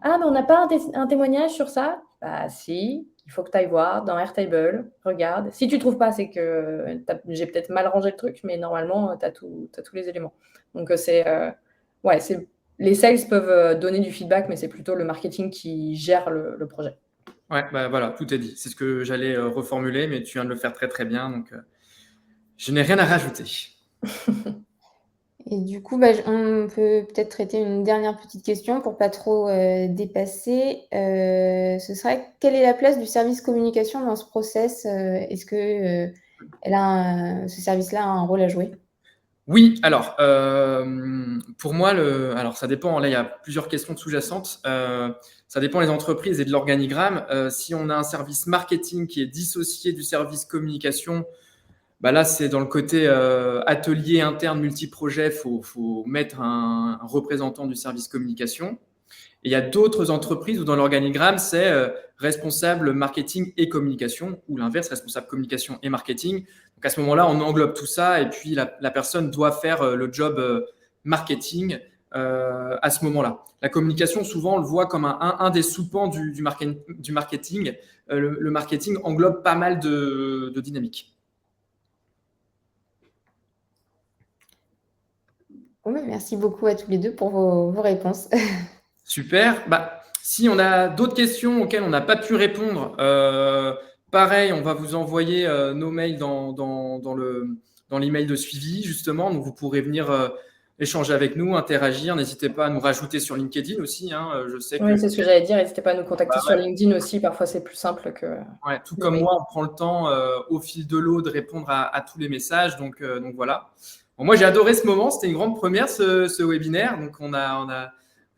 ah, mais on n'a pas un témoignage sur ça? Si, il faut que tu ailles voir dans Airtable, regarde. Si tu ne trouves pas, c'est que j'ai peut-être mal rangé le truc, mais normalement, tu as tous les éléments. Donc, les sales peuvent donner du feedback, mais c'est plutôt le marketing qui gère le projet. Ouais, voilà, tout est dit. C'est ce que j'allais reformuler, mais tu viens de le faire très, très bien. Donc, je n'ai rien à rajouter. Et du coup, on peut peut-être traiter une dernière petite question pour pas trop dépasser. Ce serait, quelle est la place du service communication dans ce process? Est-ce que ce service-là a un rôle à jouer? Oui, alors, pour moi, alors ça dépend, là, il y a plusieurs questions sous-jacentes. Ça dépend des entreprises et de l'organigramme. Si on a un service marketing qui est dissocié du service communication, là, c'est dans le côté atelier interne multi-projet, faut mettre un représentant du service communication. Et il y a d'autres entreprises où dans l'organigramme, c'est responsable marketing et communication, ou l'inverse, responsable communication et marketing. Donc à ce moment-là, on englobe tout ça et puis la personne doit faire le job marketing à ce moment-là. La communication, souvent, on le voit comme un des sous-pans du marketing. Le marketing englobe pas mal de dynamiques. Bon, merci beaucoup à tous les deux pour vos réponses. Super. Si on a d'autres questions auxquelles on n'a pas pu répondre, pareil, on va vous envoyer nos mails dans l'email de suivi, justement. Donc, vous pourrez venir échanger avec nous, interagir. N'hésitez pas à nous rajouter sur LinkedIn aussi. Je sais Oui, que c'est ce que j'allais dire. N'hésitez pas à nous contacter sur LinkedIn aussi. Parfois, c'est plus simple que. ouais, tout comme moi, on prend le temps au fil de l'eau de répondre à tous les messages. Donc voilà. Bon, moi, j'ai adoré ce moment. C'était une grande première, ce webinaire. Donc,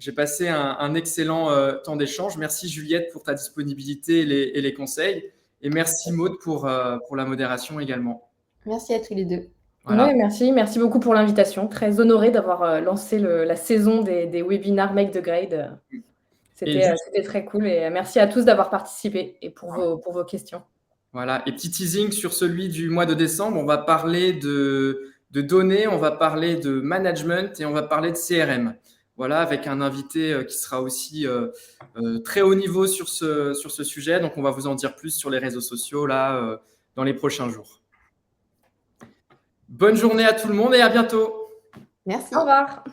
j'ai passé un excellent temps d'échange. Merci Juliette pour ta disponibilité et les conseils. Et merci Maud pour la modération également. Merci à tous les deux. Voilà. Oui, merci. Merci beaucoup pour l'invitation. Très honorée d'avoir lancé la saison des webinars Make the Grade. C'était très cool. Et merci à tous d'avoir participé et pour vos questions. Voilà. Et petit teasing sur celui du mois de décembre, on va parler de données, on va parler de management et on va parler de CRM. Voilà, avec un invité qui sera aussi très haut niveau sur ce sujet. Donc, on va vous en dire plus sur les réseaux sociaux là, dans les prochains jours. Bonne journée à tout le monde et à bientôt. Merci. Au revoir.